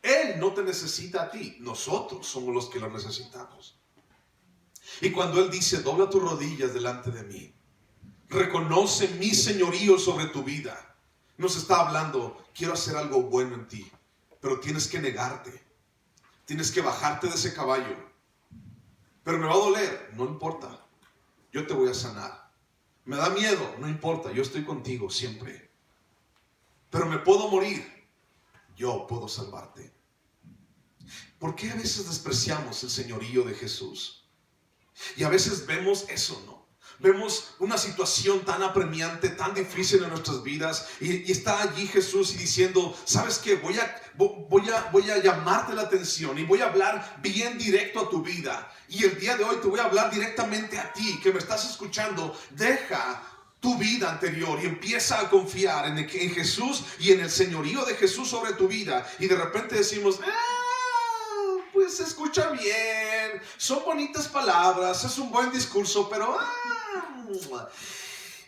Él no te necesita a ti, nosotros somos los que lo necesitamos. Y cuando Él dice: dobla tus rodillas delante de mí, reconoce mi señorío sobre tu vida, nos está hablando: quiero hacer algo bueno en ti, pero tienes que negarte, tienes que bajarte de ese caballo. Pero me va a doler, no importa, yo te voy a sanar. Me da miedo, no importa, yo estoy contigo siempre. Pero me puedo morir, yo puedo salvarte. ¿Por qué a veces despreciamos el señorío de Jesús? Y a veces vemos eso, ¿no? Vemos una situación tan apremiante, tan difícil en nuestras vidas, y está allí Jesús y diciendo: ¿sabes qué? Voy a llamarte la atención y voy a hablar bien directo a tu vida. Y el día de hoy te voy a hablar directamente a ti, que me estás escuchando. Deja tu vida anterior y empieza a confiar en Jesús y en el señorío de Jesús sobre tu vida. Y de repente decimos: pues se escucha bien, son bonitas palabras, es un buen discurso, pero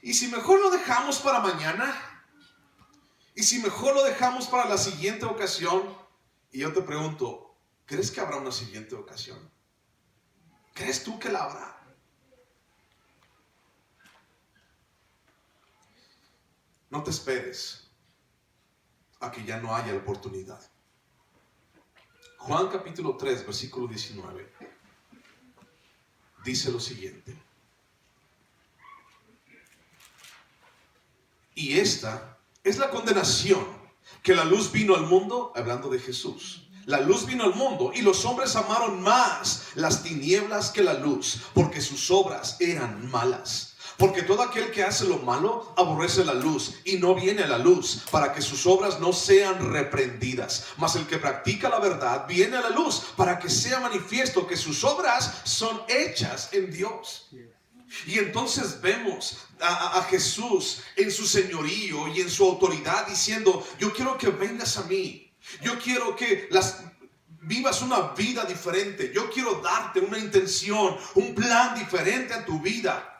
¿y si mejor lo dejamos para mañana? ¿Y si mejor lo dejamos para la siguiente ocasión? Y yo te pregunto, ¿crees que habrá una siguiente ocasión? ¿Crees tú que la habrá? No te esperes a que ya no haya oportunidad. Juan capítulo 3, versículo 19, dice lo siguiente: y esta Es la condenación que la luz vino al mundo, hablando de Jesús. La luz vino al mundo y los hombres amaron más las tinieblas que la luz, porque sus obras eran malas. Porque todo aquel que hace lo malo aborrece la luz y no viene a la luz, para que sus obras no sean reprendidas. Mas el que practica la verdad viene a la luz, para que sea manifiesto que sus obras son hechas en Dios. Y entonces vemos a Jesús en su señorío y en su autoridad diciendo: yo quiero que vengas a mí, yo quiero que vivas una vida diferente, yo quiero darte una intención, un plan diferente a tu vida.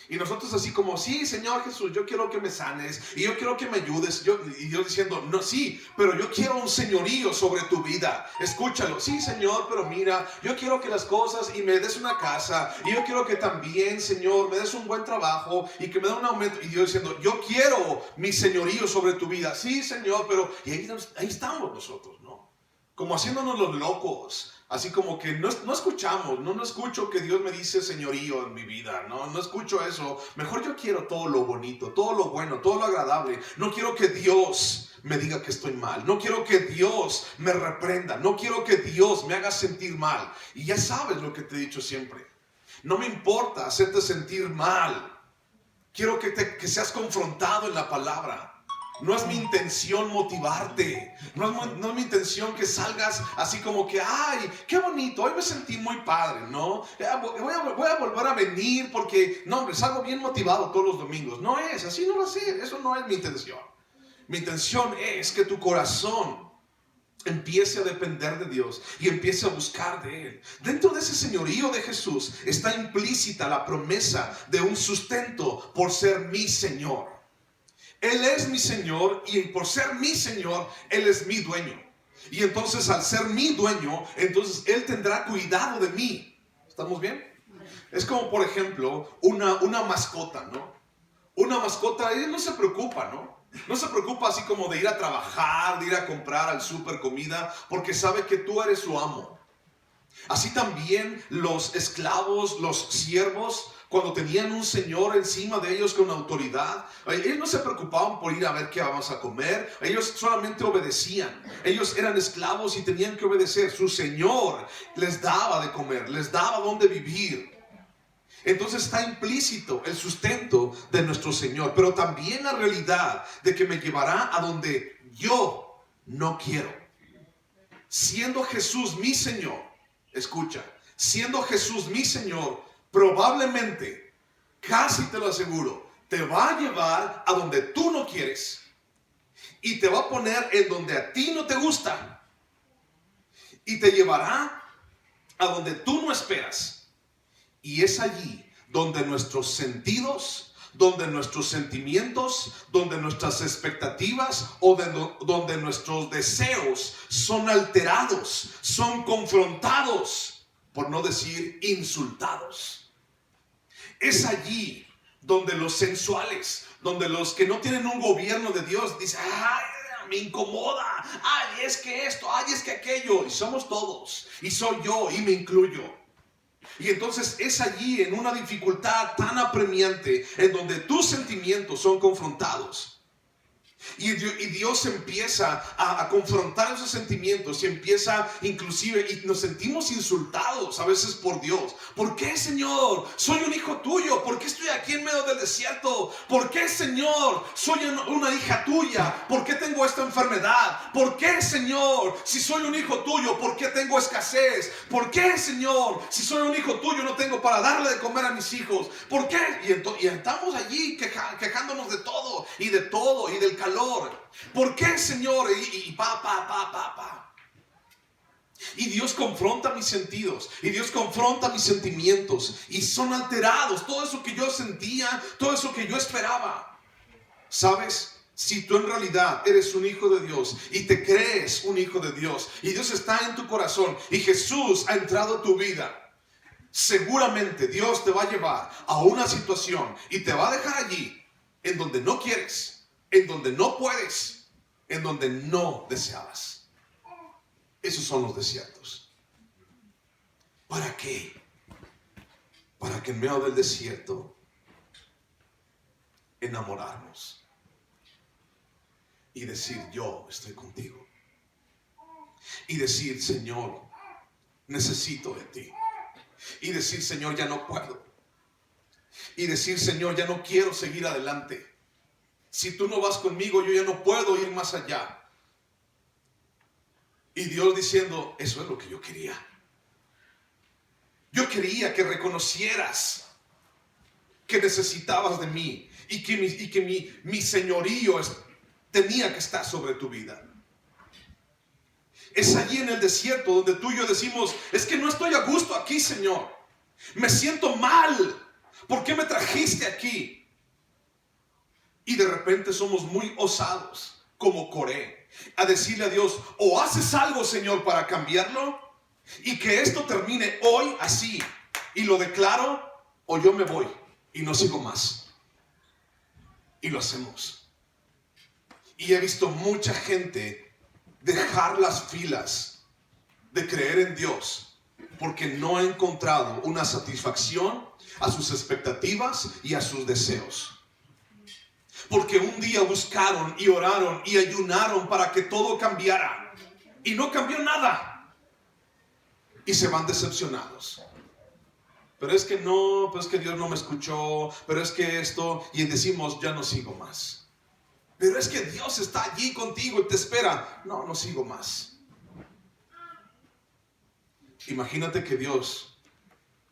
Y nosotros así como: sí, Señor Jesús, yo quiero que me sanes y yo quiero que me ayudes. Y Dios diciendo: no, sí, pero yo quiero un señorío sobre tu vida. Escúchalo: sí, Señor, pero mira, yo quiero que las cosas, y me des una casa, y yo quiero que también, Señor, me des un buen trabajo y que me dé un aumento. Y Dios diciendo: yo quiero mi señorío sobre tu vida. Sí, Señor, pero... Y ahí estamos nosotros, ¿no? Como haciéndonos los locos. Así como que no escuchamos, no escucho que Dios me dice señorío en mi vida, no escucho eso. Mejor yo quiero todo lo bonito, todo lo bueno, todo lo agradable. No quiero que Dios me diga que estoy mal, no quiero que Dios me reprenda, no quiero que Dios me haga sentir mal. Y ya sabes lo que te he dicho siempre: no me importa hacerte sentir mal, quiero que seas confrontado en la palabra. No es mi intención motivarte. No es mi intención que salgas así como que: ay, qué bonito, hoy me sentí muy padre, ¿no? Voy a volver a venir porque, no, hombre, salgo bien motivado todos los domingos. No es, así no va a ser. Eso no es mi intención. Mi intención es que tu corazón empiece a depender de Dios y empiece a buscar de Él. Dentro de ese señorío de Jesús está implícita la promesa de un sustento por ser mi Señor. Él es mi Señor y por ser mi Señor, Él es mi dueño. Y entonces al ser mi dueño, entonces Él tendrá cuidado de mí. ¿Estamos bien? Es como, por ejemplo, una mascota, ¿no? Una mascota, Él no se preocupa, ¿no? No se preocupa así como de ir a trabajar, de ir a comprar al súper comida, porque sabe que tú eres su amo. Así también los esclavos, los siervos, cuando tenían un señor encima de ellos con autoridad, ellos no se preocupaban por ir a ver qué vamos a comer. Ellos solamente obedecían. Ellos eran esclavos y tenían que obedecer. Su señor les daba de comer, les daba donde vivir. Entonces está implícito el sustento de nuestro Señor, pero también la realidad de que me llevará a donde yo no quiero. Siendo Jesús mi Señor, escucha, siendo Jesús mi Señor, probablemente, casi te lo aseguro, te va a llevar a donde tú no quieres y te va a poner en donde a ti no te gusta y te llevará a donde tú no esperas. Y es allí donde nuestros sentidos, donde nuestros sentimientos, donde nuestras expectativas o donde nuestros deseos son alterados, son confrontados, por no decir insultados. Es allí donde los sensuales, donde los que no tienen un gobierno de Dios dicen: ay, me incomoda, ay, es que esto, ay, es que aquello. Y somos todos, y soy yo, y me incluyo. Y entonces es allí, en una dificultad tan apremiante, en donde tus sentimientos son confrontados. Y Dios empieza a confrontar esos sentimientos y empieza inclusive, y nos sentimos insultados a veces por Dios. ¿Por qué, Señor? Soy un hijo tuyo. ¿Por qué estoy aquí en medio del desierto? ¿Por qué, Señor? Soy una hija tuya. ¿Por qué tengo esta enfermedad? ¿Por qué, Señor? Si soy un hijo tuyo, ¿por qué tengo escasez? ¿Por qué, Señor? Si soy un hijo tuyo, no tengo para darle de comer a mis hijos. ¿Por qué? Y estamos allí quejándonos de todo y del calor. ¿Por qué, Señor? Y Dios confronta mis sentidos, y Dios confronta mis sentimientos, y son alterados. Todo eso que yo sentía, todo eso que yo esperaba. ¿Sabes? Si tú en realidad eres un hijo de Dios y te crees un hijo de Dios, y Dios está en tu corazón, y Jesús ha entrado a tu vida, seguramente Dios te va a llevar a una situación y te va a dejar allí en donde no quieres, en donde no puedes, en donde no deseabas. Esos son los desiertos. ¿Para qué? Para que en medio del desierto enamorarnos. y decir: yo estoy contigo. Y decir: Señor, necesito de ti. Y decir: Señor, ya no puedo. Y decir: Señor, ya no quiero seguir adelante. Si tú no vas conmigo, yo ya no puedo ir más allá. Y Dios diciendo: eso es lo que yo quería. Yo quería que reconocieras que necesitabas de mí y que mi señorío tenía que estar sobre tu vida. Es allí en el desierto donde tú y yo decimos: es que no estoy a gusto aquí, Señor. Me siento mal. ¿Por qué me trajiste aquí? Y de repente somos muy osados, como Coré, a decirle a Dios: o haces algo, Señor, para cambiarlo, y que esto termine hoy así, y lo declaro, o yo me voy y no sigo más. Y lo hacemos. Y he visto mucha gente dejar las filas de creer en Dios porque no ha encontrado una satisfacción a sus expectativas y a sus deseos. Porque un día buscaron y oraron y ayunaron para que todo cambiara, y no cambió nada, y se van decepcionados. Pero es que no, pero es que Dios no me escuchó, pero es que esto, y decimos: ya no sigo más. Pero es que Dios está allí contigo y te espera. No, no sigo más. Imagínate que Dios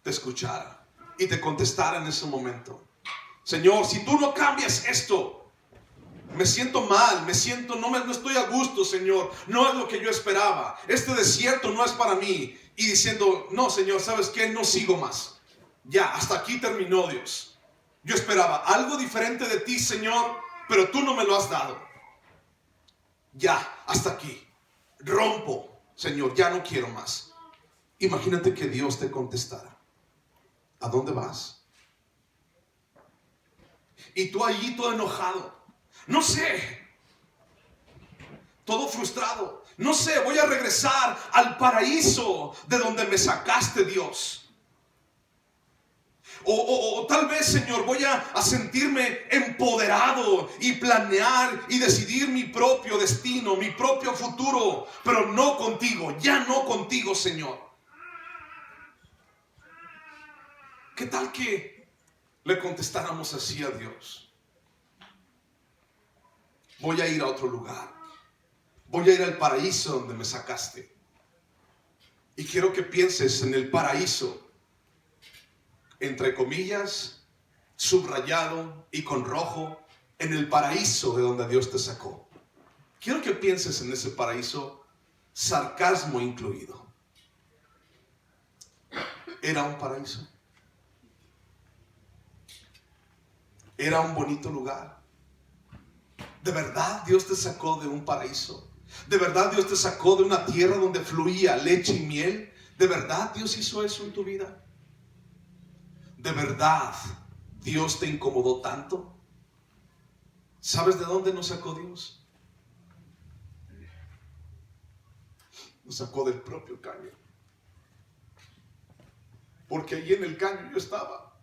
te escuchara y te contestara en ese momento: Señor, si tú no cambias esto, me siento mal, no estoy a gusto, Señor, no es lo que yo esperaba, este desierto no es para mí. Y diciendo: no, Señor, ¿sabes qué? No sigo más. Ya, hasta aquí terminó, Dios. Yo esperaba algo diferente de ti, Señor, pero tú no me lo has dado. Ya, hasta aquí. Rompo, Señor, ya no quiero más. Imagínate que Dios te contestara: ¿a dónde vas? Y tú allí todo enojado. No sé. Todo frustrado. No sé, voy a regresar al paraíso de donde me sacaste, Dios. O tal vez, Señor, voy a sentirme empoderado y planear y decidir mi propio destino, mi propio futuro, pero no contigo, ya no contigo, Señor. ¿Qué tal que le contestáramos así a Dios? Voy a ir a otro lugar. Voy a ir al paraíso donde me sacaste. Y quiero que pienses en el paraíso, entre comillas, subrayado y con rojo, en el paraíso de donde Dios te sacó. Quiero que pienses en ese paraíso, sarcasmo incluido. Era un paraíso. Era un bonito lugar. ¿De verdad Dios te sacó de un paraíso? ¿De verdad Dios te sacó de una tierra donde fluía leche y miel? ¿De verdad Dios hizo eso en tu vida? ¿De verdad Dios te incomodó tanto? ¿Sabes de dónde nos sacó Dios? Nos sacó del propio caño. Porque allí en el caño yo estaba,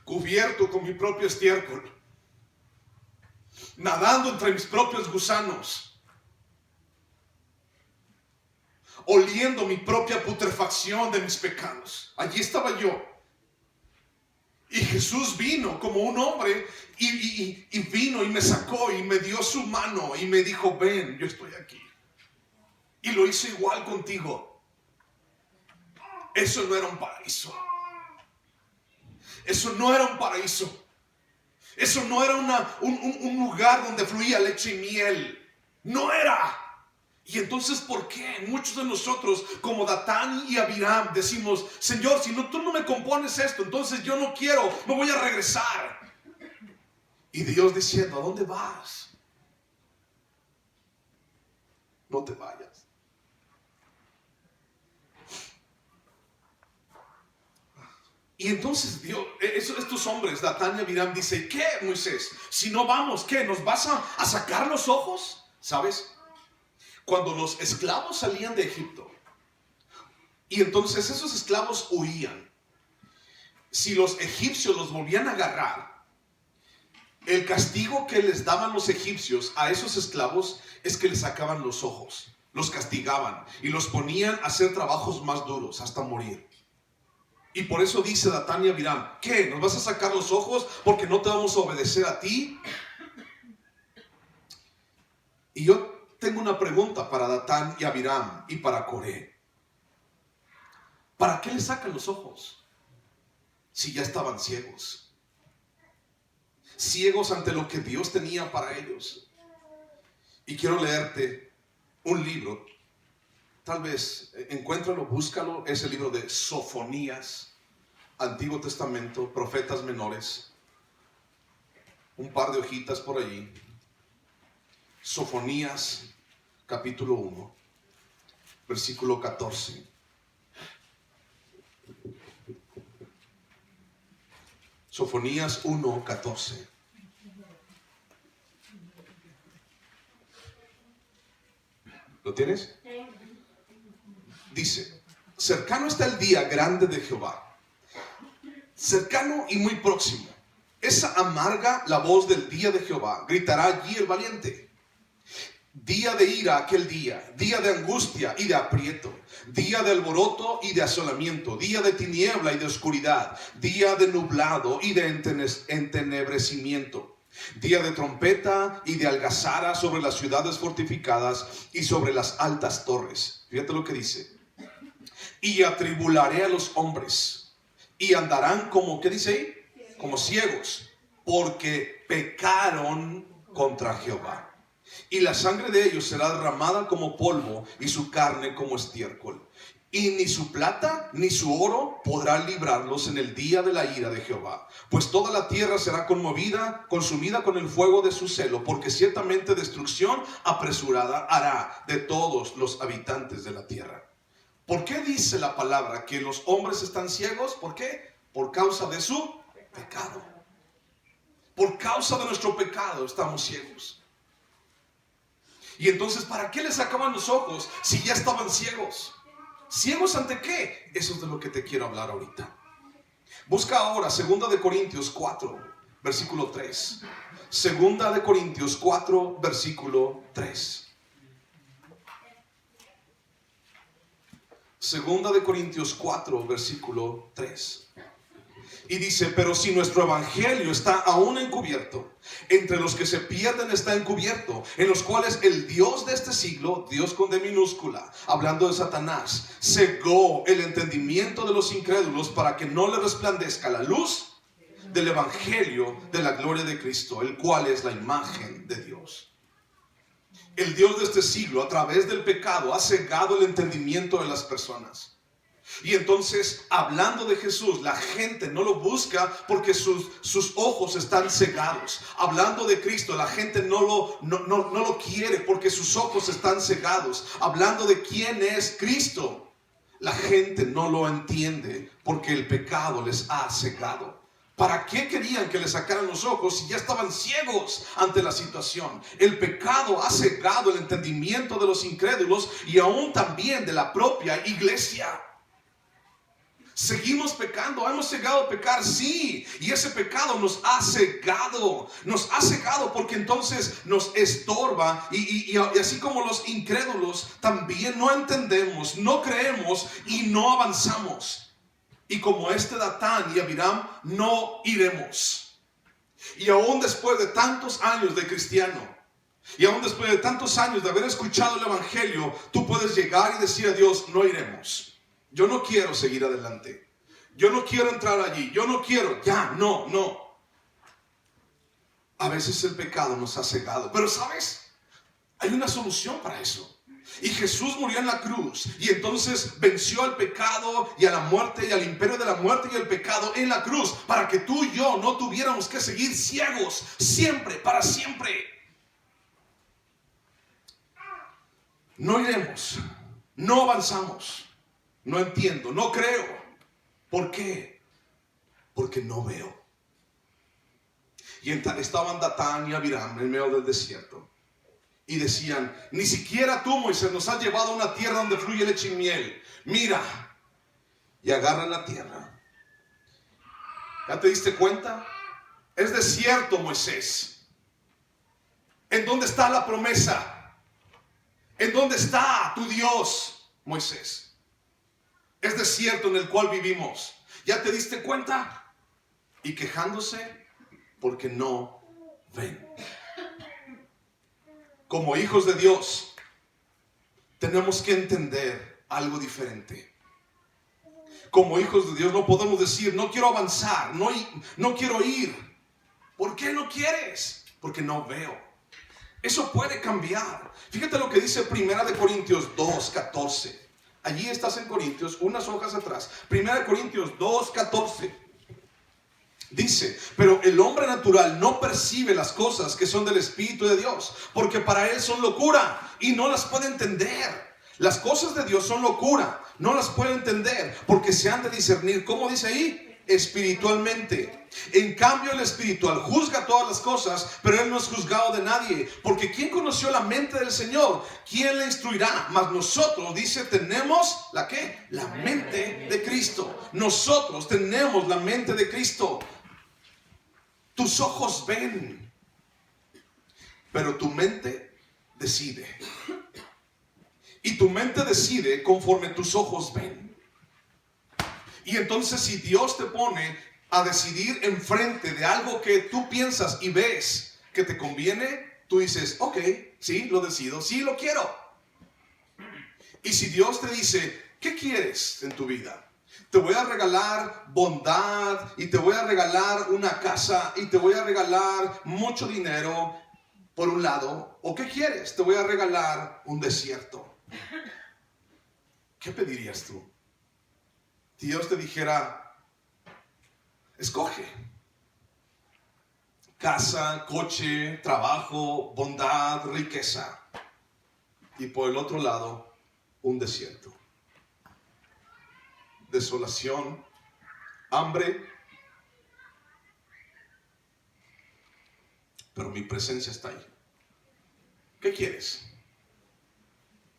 cubierto con mi propio estiércol, nadando entre mis propios gusanos, oliendo mi propia putrefacción de mis pecados. Allí estaba yo. Y Jesús vino como un hombre y vino y me sacó y me dio su mano y me dijo: ven, yo estoy aquí. Y lo hizo igual contigo. Eso no era un paraíso. Eso no era un paraíso. Eso no era un lugar donde fluía leche y miel. No era. Y entonces, ¿por qué muchos de nosotros, como Datán y Abiram, decimos: Señor, si no, tú no me compones esto, entonces yo no quiero, me voy a regresar? Y Dios diciendo: ¿a dónde vas? No te vayas. Y entonces Dios, estos hombres, Datán y Abiram, dice: ¿qué, Moisés? Si no vamos, ¿qué? ¿Nos vas a sacar los ojos? ¿Sabes? Cuando los esclavos salían de Egipto y entonces esos esclavos huían, si los egipcios los volvían a agarrar, El castigo que les daban los egipcios a esos esclavos es que les sacaban los ojos, los castigaban y los ponían a hacer trabajos más duros hasta morir. Y por eso dice Datán y Abiram: ¿qué? ¿Nos vas a sacar los ojos porque no te vamos a obedecer a ti? Y yo tengo una pregunta para Datán y Abiram y para Coré. ¿Para qué les sacan los ojos si ya estaban ciegos? Ciegos ante lo que Dios tenía para ellos. Y quiero leerte un libro. Tal vez encuéntralo, búscalo. Es el libro de Sofonías, Antiguo Testamento, Profetas Menores. Un par de hojitas por allí. Sofonías, capítulo 1, versículo 14. Sofonías 1, 14. ¿Lo tienes? Dice: cercano está el día grande de Jehová, cercano y muy próximo. Esa amarga la voz del día de Jehová, gritará allí el valiente. Día de ira aquel día, día de angustia y de aprieto, día de alboroto y de asolamiento, día de tiniebla y de oscuridad, día de nublado y de entenebrecimiento, día de trompeta y de algazara sobre las ciudades fortificadas y sobre las altas torres. Fíjate lo que dice: y atribularé a los hombres y andarán como, ¿qué dice ahí? Como ciegos, porque pecaron contra Jehová. Y la sangre de ellos será derramada como polvo y su carne como estiércol. Y ni su plata ni su oro podrá librarlos en el día de la ira de Jehová. Pues toda la tierra será conmovida, consumida con el fuego de su celo, porque ciertamente destrucción apresurada hará de todos los habitantes de la tierra. ¿Por qué dice la palabra que los hombres están ciegos? ¿Por qué? Por causa de su pecado. Por causa de nuestro pecado estamos ciegos. Y entonces, ¿para qué les sacaban los ojos si ya estaban ciegos? ¿Ciegos ante qué? Eso es de lo que te quiero hablar ahorita. Busca ahora 2 de Corintios 4, versículo 3. 2 de Corintios 4, versículo 3. 2 de Corintios 4, versículo 3. Y dice: pero si nuestro evangelio está aún encubierto, entre los que se pierden está encubierto, en los cuales el Dios de este siglo, Dios con D minúscula, hablando de Satanás, cegó el entendimiento de los incrédulos para que no le resplandezca la luz del evangelio de la gloria de Cristo, el cual es la imagen de Dios. El Dios de este siglo, a través del pecado, ha cegado el entendimiento de las personas. Y entonces, hablando de Jesús, la gente no lo busca porque sus ojos están cegados. Hablando de Cristo, la gente no lo quiere porque sus ojos están cegados. Hablando de quién es Cristo, la gente no lo entiende porque el pecado les ha cegado. ¿Para qué querían que les sacaran los ojos si ya estaban ciegos ante la situación? El pecado ha cegado el entendimiento de los incrédulos y aún también de la propia iglesia. Seguimos pecando, hemos llegado a pecar, sí, y ese pecado nos ha cegado porque entonces nos estorba y así como los incrédulos también no entendemos, no creemos y no avanzamos. Y como Datán y Abiram, no iremos. Y aún después de tantos años de cristiano, y aún después de tantos años de haber escuchado el evangelio, tú puedes llegar y decir a Dios: no iremos. Yo no quiero seguir adelante. Yo no quiero entrar allí. Yo no quiero. Ya, no. A veces el pecado nos ha cegado. Pero ¿sabes? Hay una solución para eso. Y Jesús murió en la cruz. Y entonces venció al pecado y a la muerte y al imperio de la muerte y el pecado en la cruz. Para que tú y yo no tuviéramos que seguir ciegos. Siempre, para siempre. No iremos. No avanzamos. No entiendo, no creo. ¿Por qué? Porque no veo. Y estaban Datán y Abiram en medio del desierto. Y decían: ni siquiera tú, Moisés, nos has llevado a una tierra donde fluye leche y miel. Mira. Y agarran la tierra. ¿Ya te diste cuenta? Es desierto, Moisés. ¿En dónde está la promesa? ¿En dónde está tu Dios, Moisés? Es desierto en el cual vivimos. ¿Ya te diste cuenta? Y quejándose porque no ven. Como hijos de Dios, tenemos que entender algo diferente. Como hijos de Dios no podemos decir, no quiero avanzar, no quiero ir. ¿Por qué no quieres? Porque no veo. Eso puede cambiar. Fíjate lo que dice 1 Corintios 2:14. Allí estás en Corintios, unas hojas atrás. 1 Corintios 2:14. Dice, pero el hombre natural no percibe las cosas que son del Espíritu de Dios, porque para él son locura y no las puede entender. Las cosas de Dios son locura, no las puede entender, porque se han de discernir, ¿cómo dice ahí? Espiritualmente. En cambio el espiritual juzga todas las cosas, pero él no es juzgado de nadie, porque ¿quién conoció la mente del Señor? ¿Quién le instruirá? Mas nosotros, dice, tenemos ¿la qué? La mente de Cristo. Nosotros tenemos la mente de Cristo. Tus ojos ven, pero tu mente decide. Y tu mente decide conforme tus ojos ven. Y entonces si Dios te pone a decidir enfrente de algo que tú piensas y ves que te conviene, tú dices, ok, sí, lo decido, sí, lo quiero. Y si Dios te dice, ¿qué quieres en tu vida? Te voy a regalar bondad y te voy a regalar una casa y te voy a regalar mucho dinero por un lado. ¿O qué quieres? Te voy a regalar un desierto. ¿Qué pedirías tú? Si Dios te dijera, escoge. Casa, coche, trabajo, bondad, riqueza. Y por el otro lado, un desierto. Desolación, hambre, pero mi presencia está ahí. ¿Qué quieres?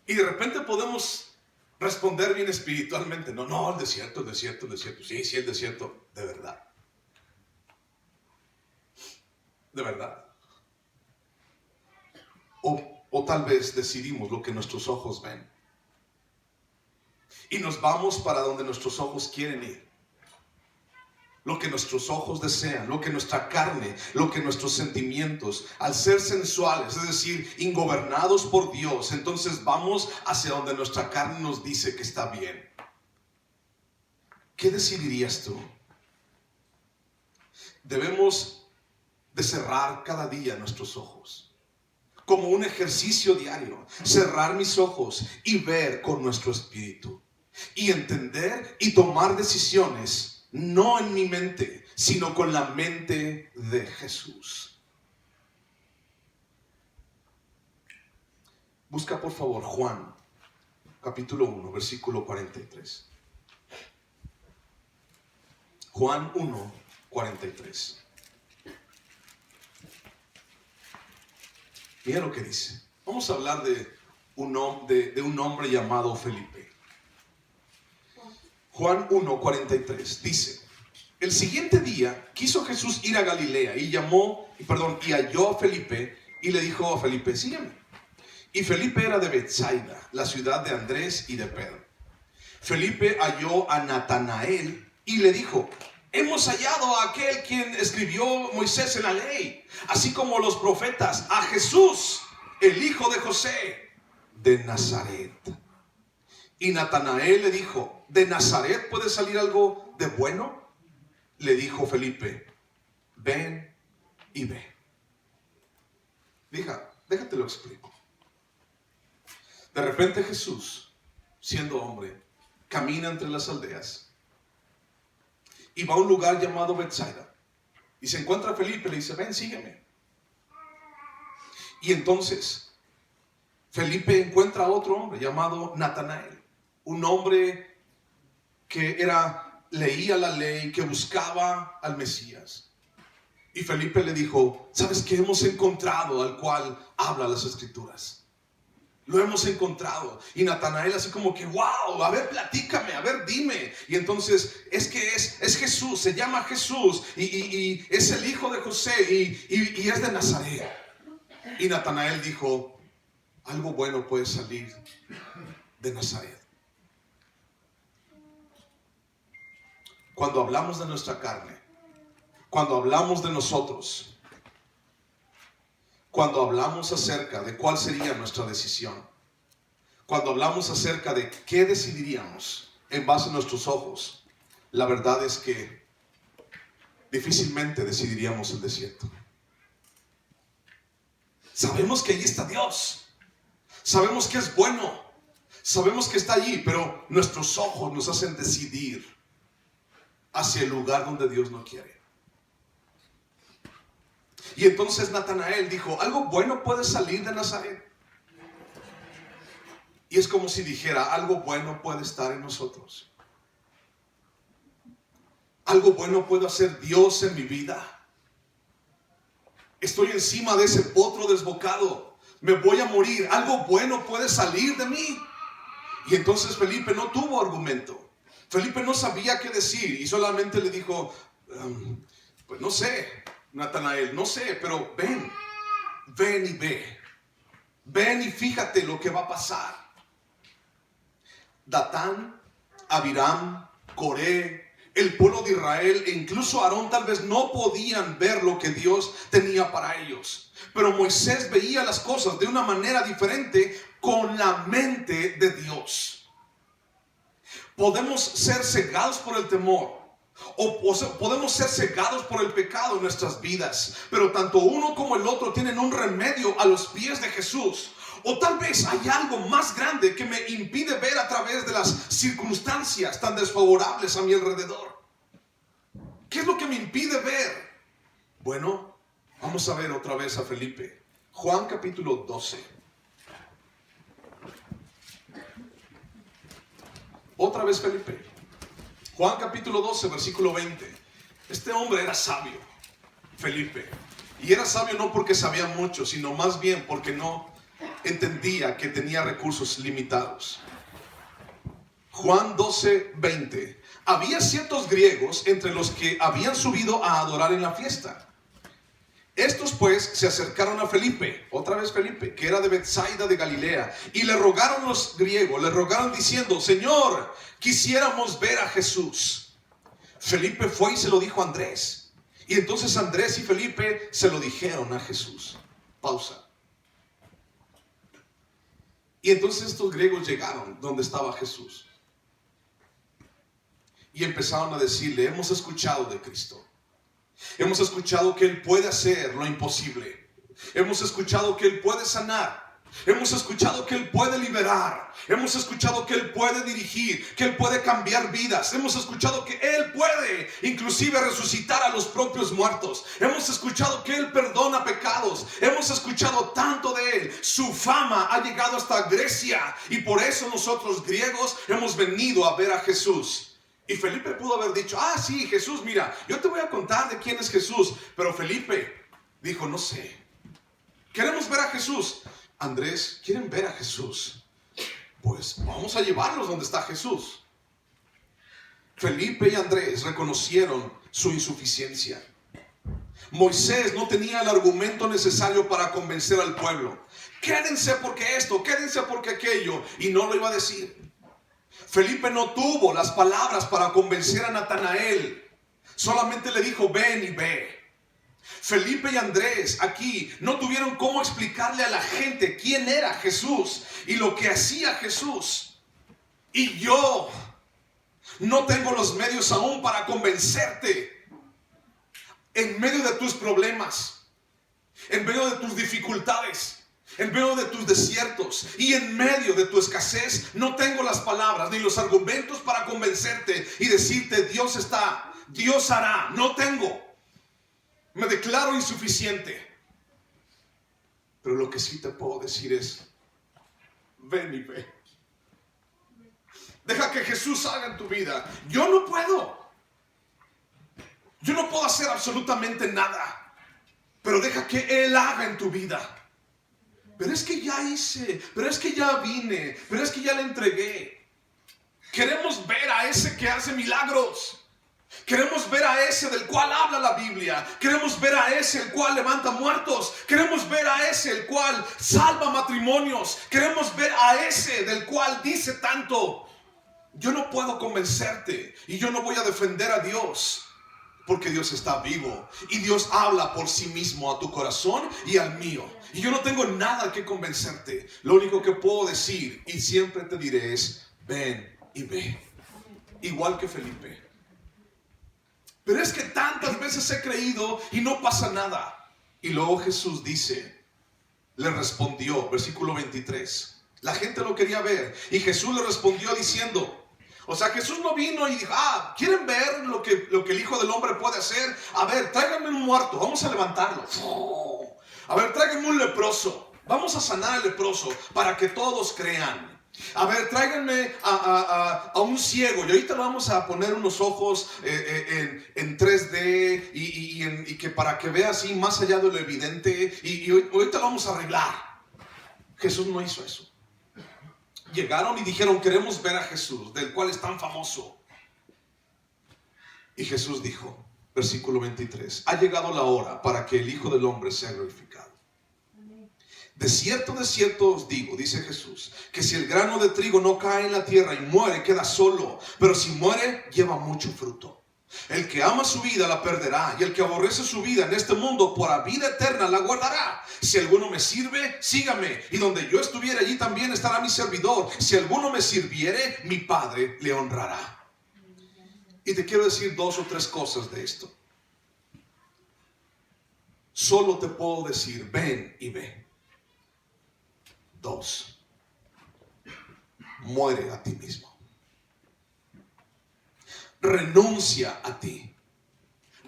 Y de repente podemos responder bien espiritualmente. No, el desierto, el desierto, el desierto. Sí, el desierto, de verdad. De verdad. O tal vez decidimos lo que nuestros ojos ven. Y nos vamos para donde nuestros ojos quieren ir. Lo que nuestros ojos desean, lo que nuestra carne, lo que nuestros sentimientos, al ser sensuales, es decir, ingobernados por Dios, entonces vamos hacia donde nuestra carne nos dice que está bien. ¿Qué decidirías tú? Debemos de cerrar cada día nuestros ojos, como un ejercicio diario, cerrar mis ojos y ver con nuestro espíritu. Y entender y tomar decisiones, no en mi mente, sino con la mente de Jesús. Busca por favor Juan, capítulo 1, versículo 43. Juan 1, 43. Mira lo que dice. Vamos a hablar de un hombre llamado Felipe. Juan 1, 43 dice: el siguiente día quiso Jesús ir a Galilea y halló a Felipe y le dijo a Felipe, sígueme. Y Felipe era de Betsaida, la ciudad de Andrés y de Pedro. Felipe halló a Natanael y le dijo, hemos hallado a aquel quien escribió Moisés en la ley, así como los profetas, a Jesús, el hijo de José, de Nazaret. Y Natanael le dijo, ¿de Nazaret puede salir algo de bueno? Le dijo Felipe, ven y ve. Déjate lo explico. De repente Jesús, siendo hombre, camina entre las aldeas y va a un lugar llamado Betsaida. Y se encuentra a Felipe y le dice, ven, sígueme. Y entonces Felipe encuentra a otro hombre llamado Natanael. Un hombre que leía la ley, que buscaba al Mesías. Y Felipe le dijo, ¿sabes qué? Hemos encontrado al cual habla las Escrituras. Lo hemos encontrado. Y Natanael así como que, wow, a ver, platícame, a ver, dime. Y entonces es que es Jesús, se llama Jesús y es el hijo de José y es de Nazaret. Y Natanael dijo, algo bueno puede salir de Nazaret. Cuando hablamos de nuestra carne, cuando hablamos de nosotros, cuando hablamos acerca de cuál sería nuestra decisión, cuando hablamos acerca de qué decidiríamos en base a nuestros ojos, la verdad es que difícilmente decidiríamos el desierto. Sabemos que allí está Dios, sabemos que es bueno, sabemos que está allí, pero nuestros ojos nos hacen decidir hacia el lugar donde Dios no quiere. Y entonces Natanael dijo, algo bueno puede salir de Nazaret. Y es como si dijera, algo bueno puede estar en nosotros. Algo bueno puede hacer Dios en mi vida. Estoy encima de ese potro desbocado. Me voy a morir. Algo bueno puede salir de mí. Y entonces Felipe no tuvo argumento. Felipe no sabía qué decir y solamente le dijo, pues no sé, Natanael, no sé, pero ven y ve. Ven y fíjate lo que va a pasar. Datán, Abiram, Coré, el pueblo de Israel e incluso Aarón tal vez no podían ver lo que Dios tenía para ellos. Pero Moisés veía las cosas de una manera diferente con la mente de Dios. Podemos ser cegados por el temor o podemos ser cegados por el pecado en nuestras vidas, pero tanto uno como el otro tienen un remedio a los pies de Jesús. O tal vez hay algo más grande que me impide ver a través de las circunstancias tan desfavorables a mi alrededor. ¿Qué es lo que me impide ver? Bueno, vamos a ver otra vez a Felipe. Juan capítulo 12. Otra vez Felipe. Juan capítulo 12, versículo 20. Este hombre era sabio, Felipe. Y era sabio no porque sabía mucho, sino más bien porque no entendía que tenía recursos limitados. Juan 12, 20. Había ciertos griegos entre los que habían subido a adorar en la fiesta. Estos pues se acercaron a Felipe, otra vez Felipe, que era de Betsaida de Galilea, y le rogaron los griegos, le rogaron diciendo, Señor, quisiéramos ver a Jesús. Felipe fue y se lo dijo a Andrés. Y entonces Andrés y Felipe se lo dijeron a Jesús. Pausa. Y entonces estos griegos llegaron donde estaba Jesús. Y empezaron a decirle, hemos escuchado de Cristo. Hemos escuchado que Él puede hacer lo imposible. Hemos escuchado que Él puede sanar. Hemos escuchado que Él puede liberar. Hemos escuchado que Él puede dirigir, que Él puede cambiar vidas. Hemos escuchado que Él puede inclusive resucitar a los propios muertos. Hemos escuchado que Él perdona pecados. Hemos escuchado tanto de Él. Su fama ha llegado hasta Grecia y por eso nosotros griegos hemos venido a ver a Jesús. Y Felipe pudo haber dicho, sí, Jesús, mira, yo te voy a contar de quién es Jesús. Pero Felipe dijo, no sé, queremos ver a Jesús. Andrés, ¿quieren ver a Jesús? Pues vamos a llevarlos donde está Jesús. Felipe y Andrés reconocieron su insuficiencia. Moisés no tenía el argumento necesario para convencer al pueblo. Quédense porque esto, quédense porque aquello. Y no lo iba a decir. Felipe no tuvo las palabras para convencer a Natanael. Solamente le dijo, ven y ve. Felipe y Andrés aquí no tuvieron cómo explicarle a la gente quién era Jesús y lo que hacía Jesús. Y yo no tengo los medios aún para convencerte. En medio de tus problemas, en medio de tus dificultades, en medio de tus desiertos y en medio de tu escasez, no tengo las palabras ni los argumentos para convencerte y decirte Dios está, Dios hará. No tengo. Me declaro insuficiente. Pero lo que sí te puedo decir es, ven y ve. Deja que Jesús haga en tu vida. Yo no puedo. Yo no puedo hacer absolutamente nada. Pero deja que Él haga en tu vida. Pero es que ya hice, pero es que ya vine, pero es que ya le entregué. Queremos ver a ese que hace milagros. Queremos ver a ese del cual habla la Biblia. Queremos ver a ese el cual levanta muertos. Queremos ver a ese el cual salva matrimonios. Queremos ver a ese del cual dice tanto. Yo no puedo convencerte y yo no voy a defender a Dios, porque Dios está vivo y Dios habla por sí mismo a tu corazón y al mío. Y yo no tengo nada que convencerte. Lo único que puedo decir y siempre te diré es: ven y ve. Igual que Felipe. Pero es que tantas veces he creído y no pasa nada. Y luego Jesús dice, le respondió, versículo 23. La gente lo quería ver y Jesús le respondió diciendo, o sea, Jesús no vino y dijo, ¿quieren ver lo que el Hijo del Hombre puede hacer? A ver, tráiganme un muerto, vamos a levantarlo. A ver, tráiganme un leproso, vamos a sanar al leproso para que todos crean. A ver, tráiganme a un ciego y ahorita vamos a poner unos ojos en 3D y que para que vea así más allá de lo evidente y ahorita lo vamos a arreglar. Jesús no hizo eso. Llegaron y dijeron, queremos ver a Jesús, del cual es tan famoso. Y Jesús dijo, versículo 23, ha llegado la hora para que el Hijo del Hombre sea glorificado. De cierto os digo, dice Jesús, que si el grano de trigo no cae en la tierra y muere, queda solo, pero si muere, lleva mucho fruto. El que ama su vida la perderá, y el que aborrece su vida en este mundo por la vida eterna la guardará. Si alguno me sirve, sígame, y donde yo estuviere, allí también estará mi servidor. Si alguno me sirviere, mi Padre le honrará. Y te quiero decir 2 o 3 cosas de esto. Solo te puedo decir, ven y ve. 2, muere a ti mismo. Renuncia a ti.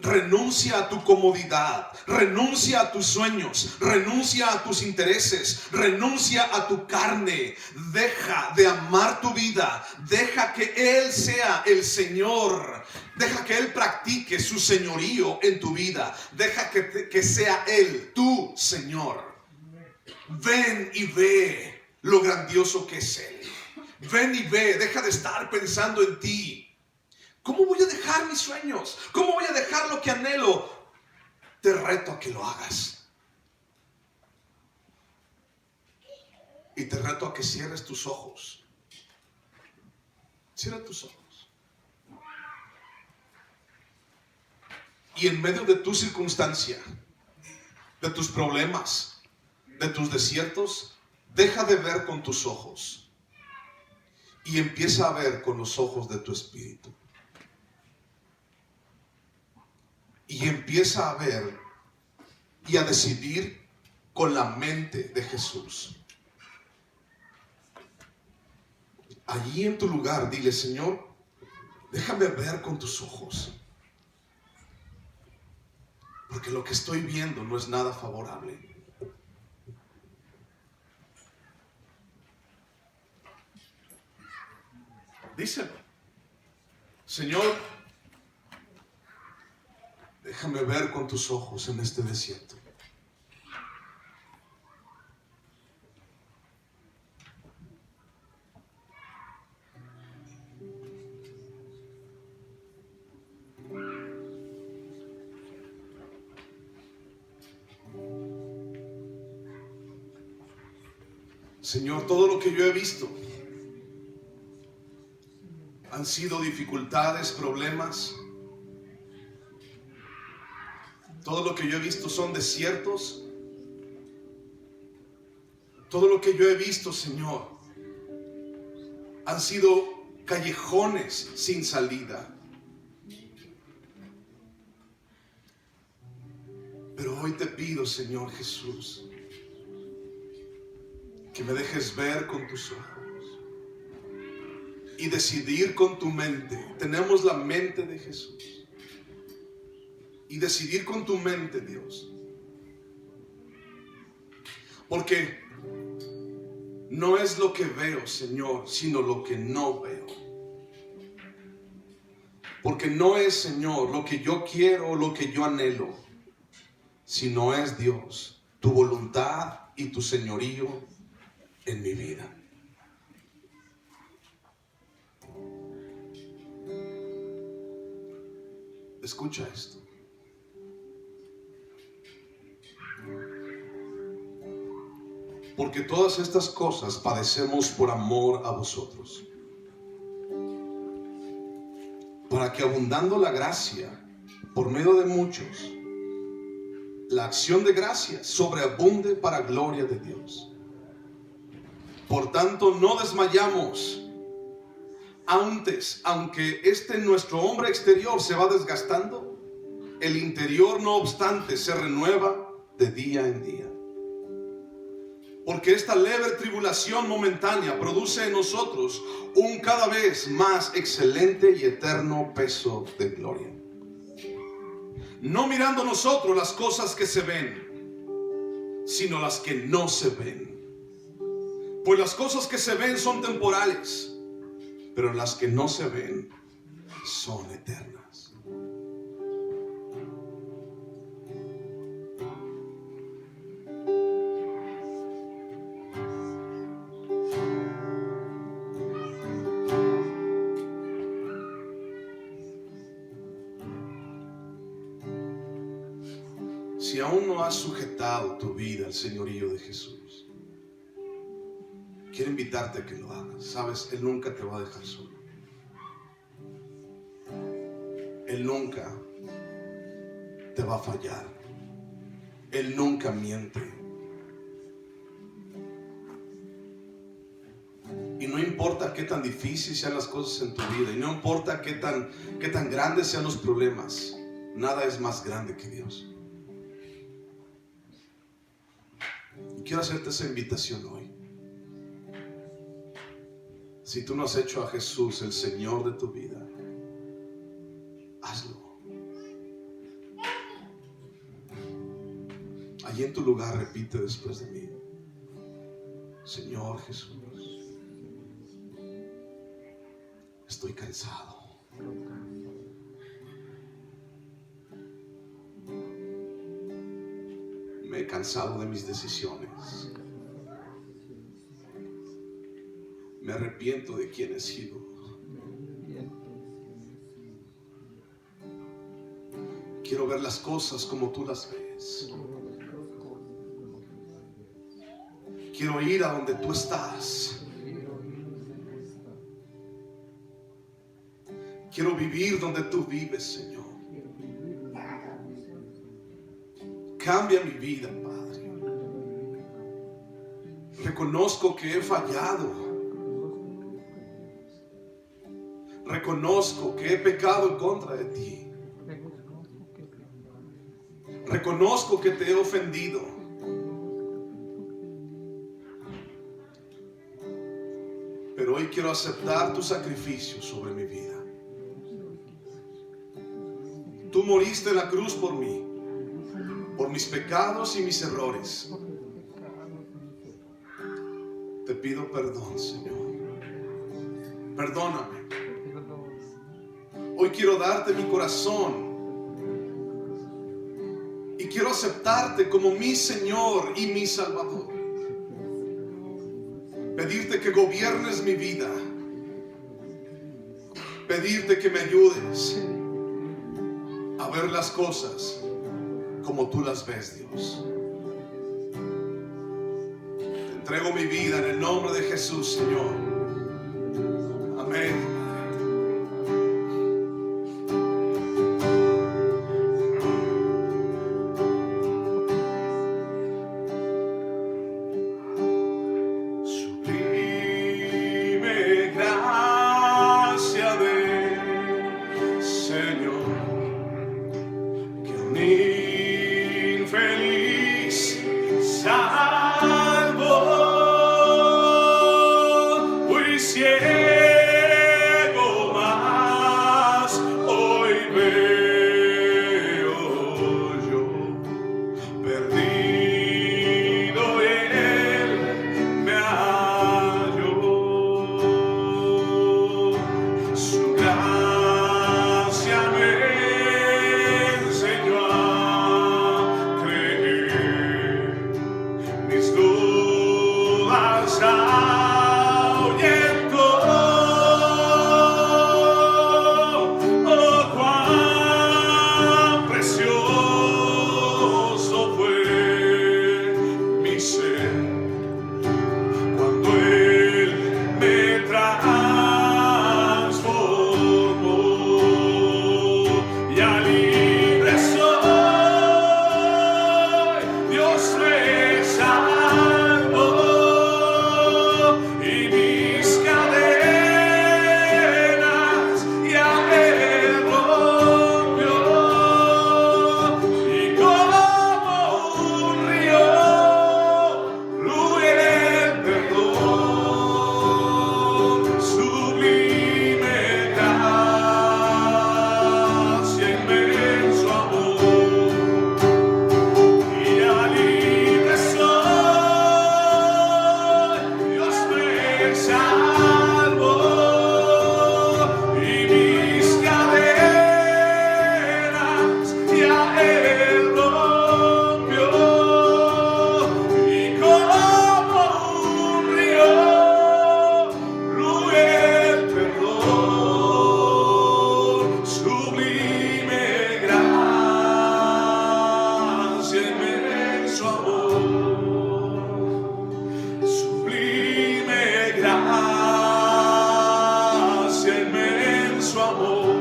Renuncia a tu comodidad. Renuncia a tus sueños. Renuncia a tus intereses. Renuncia a tu carne. Deja de amar tu vida. Deja que Él sea el Señor. Deja que Él practique su señorío en tu vida. Deja que sea Él tu Señor. Ven y ve lo grandioso que es Él. Ven y ve, deja de estar pensando en ti. ¿Cómo voy a dejar mis sueños? ¿Cómo voy a dejar lo que anhelo? Te reto a que lo hagas. Y te reto a que cierres tus ojos. Cierra tus ojos. Y en medio de tu circunstancia, de tus problemas, de tus desiertos, deja de ver con tus ojos y empieza a ver con los ojos de tu espíritu. Y empieza a ver y a decidir con la mente de Jesús. Allí en tu lugar, dile, Señor, déjame ver con tus ojos. Porque lo que estoy viendo no es nada favorable. Díselo. Señor, déjame ver con tus ojos en este desierto. Señor, todo lo que yo he visto han sido dificultades, problemas. Todo lo que yo he visto son desiertos. Todo lo que yo he visto, Señor, han sido callejones sin salida. Pero hoy te pido, Señor Jesús, que me dejes ver con tus ojos y decidir con tu mente. Tenemos la mente de Jesús. Y decidir con tu mente, Dios. Porque no es lo que veo, Señor, sino lo que no veo. Porque no es, Señor, lo que yo quiero o lo que yo anhelo, sino es, Dios, tu voluntad y tu señorío en mi vida. Escucha esto. Porque todas estas cosas padecemos por amor a vosotros, para que abundando la gracia por medio de muchos, la acción de gracia sobreabunde para gloria de Dios. Por tanto, no desmayamos. Antes, aunque nuestro hombre exterior se va desgastando, el interior no obstante se renueva de día en día. Porque esta leve tribulación momentánea produce en nosotros un cada vez más excelente y eterno peso de gloria. No mirando nosotros las cosas que se ven, sino las que no se ven. Pues las cosas que se ven son temporales, pero las que no se ven son eternas. Si aún no has sujetado tu vida al señorío de Jesús, quiero invitarte a que lo hagas. Sabes, Él nunca te va a dejar solo. Él nunca te va a fallar. Él nunca miente. Y no importa qué tan difíciles sean las cosas en tu vida, y no importa qué tan grandes sean los problemas, nada es más grande que Dios. Y quiero hacerte esa invitación hoy. Si tú no has hecho a Jesús el Señor de tu vida, hazlo. Allí en tu lugar repite después de mí: Señor Jesús, estoy cansado. Me he cansado de mis decisiones. Me arrepiento de quién he sido. Quiero ver las cosas como tú las ves. Quiero ir a donde tú estás. Quiero vivir donde tú vives, Señor. Cambia mi vida, Padre. Reconozco que he fallado. Reconozco que he pecado en contra de ti. Reconozco que te he ofendido. Pero hoy quiero aceptar tu sacrificio sobre mi vida. Tú moriste en la cruz por mí, por mis pecados y mis errores. Te pido perdón, Señor. Perdóname. Hoy quiero darte mi corazón y quiero aceptarte como mi Señor y mi Salvador. Pedirte que gobiernes mi vida. Pedirte que me ayudes a ver las cosas como tú las ves, Dios. Te entrego mi vida en el nombre de Jesús, Señor. Amén. Su gracia me enseñó a Él rompió y como un río fluye el perdón, sublime gracia, inmenso amor, sublime gracia, inmenso amor,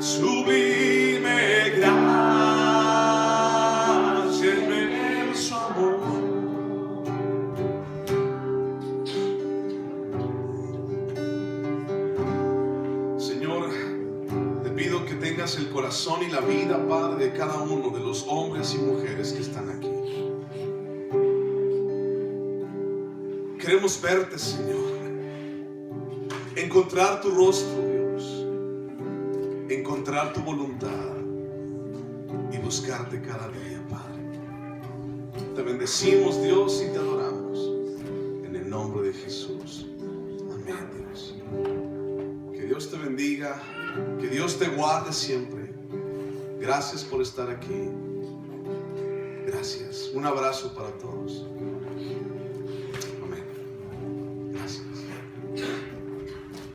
sublime gracia, inmenso amor. Señor, te pido que tengas el corazón y la vida, Padre, de cada uno de los hombres y mujeres que están aquí. Queremos verte, Señor, encontrar tu rostro, Dios, encontrar tu voluntad y buscarte cada día, Padre. Te bendecimos, Dios, y te adoramos en el nombre de Jesús. Amén, Dios. Que Dios te bendiga, que Dios te guarde siempre. Gracias por estar aquí. Gracias. Un abrazo para todos.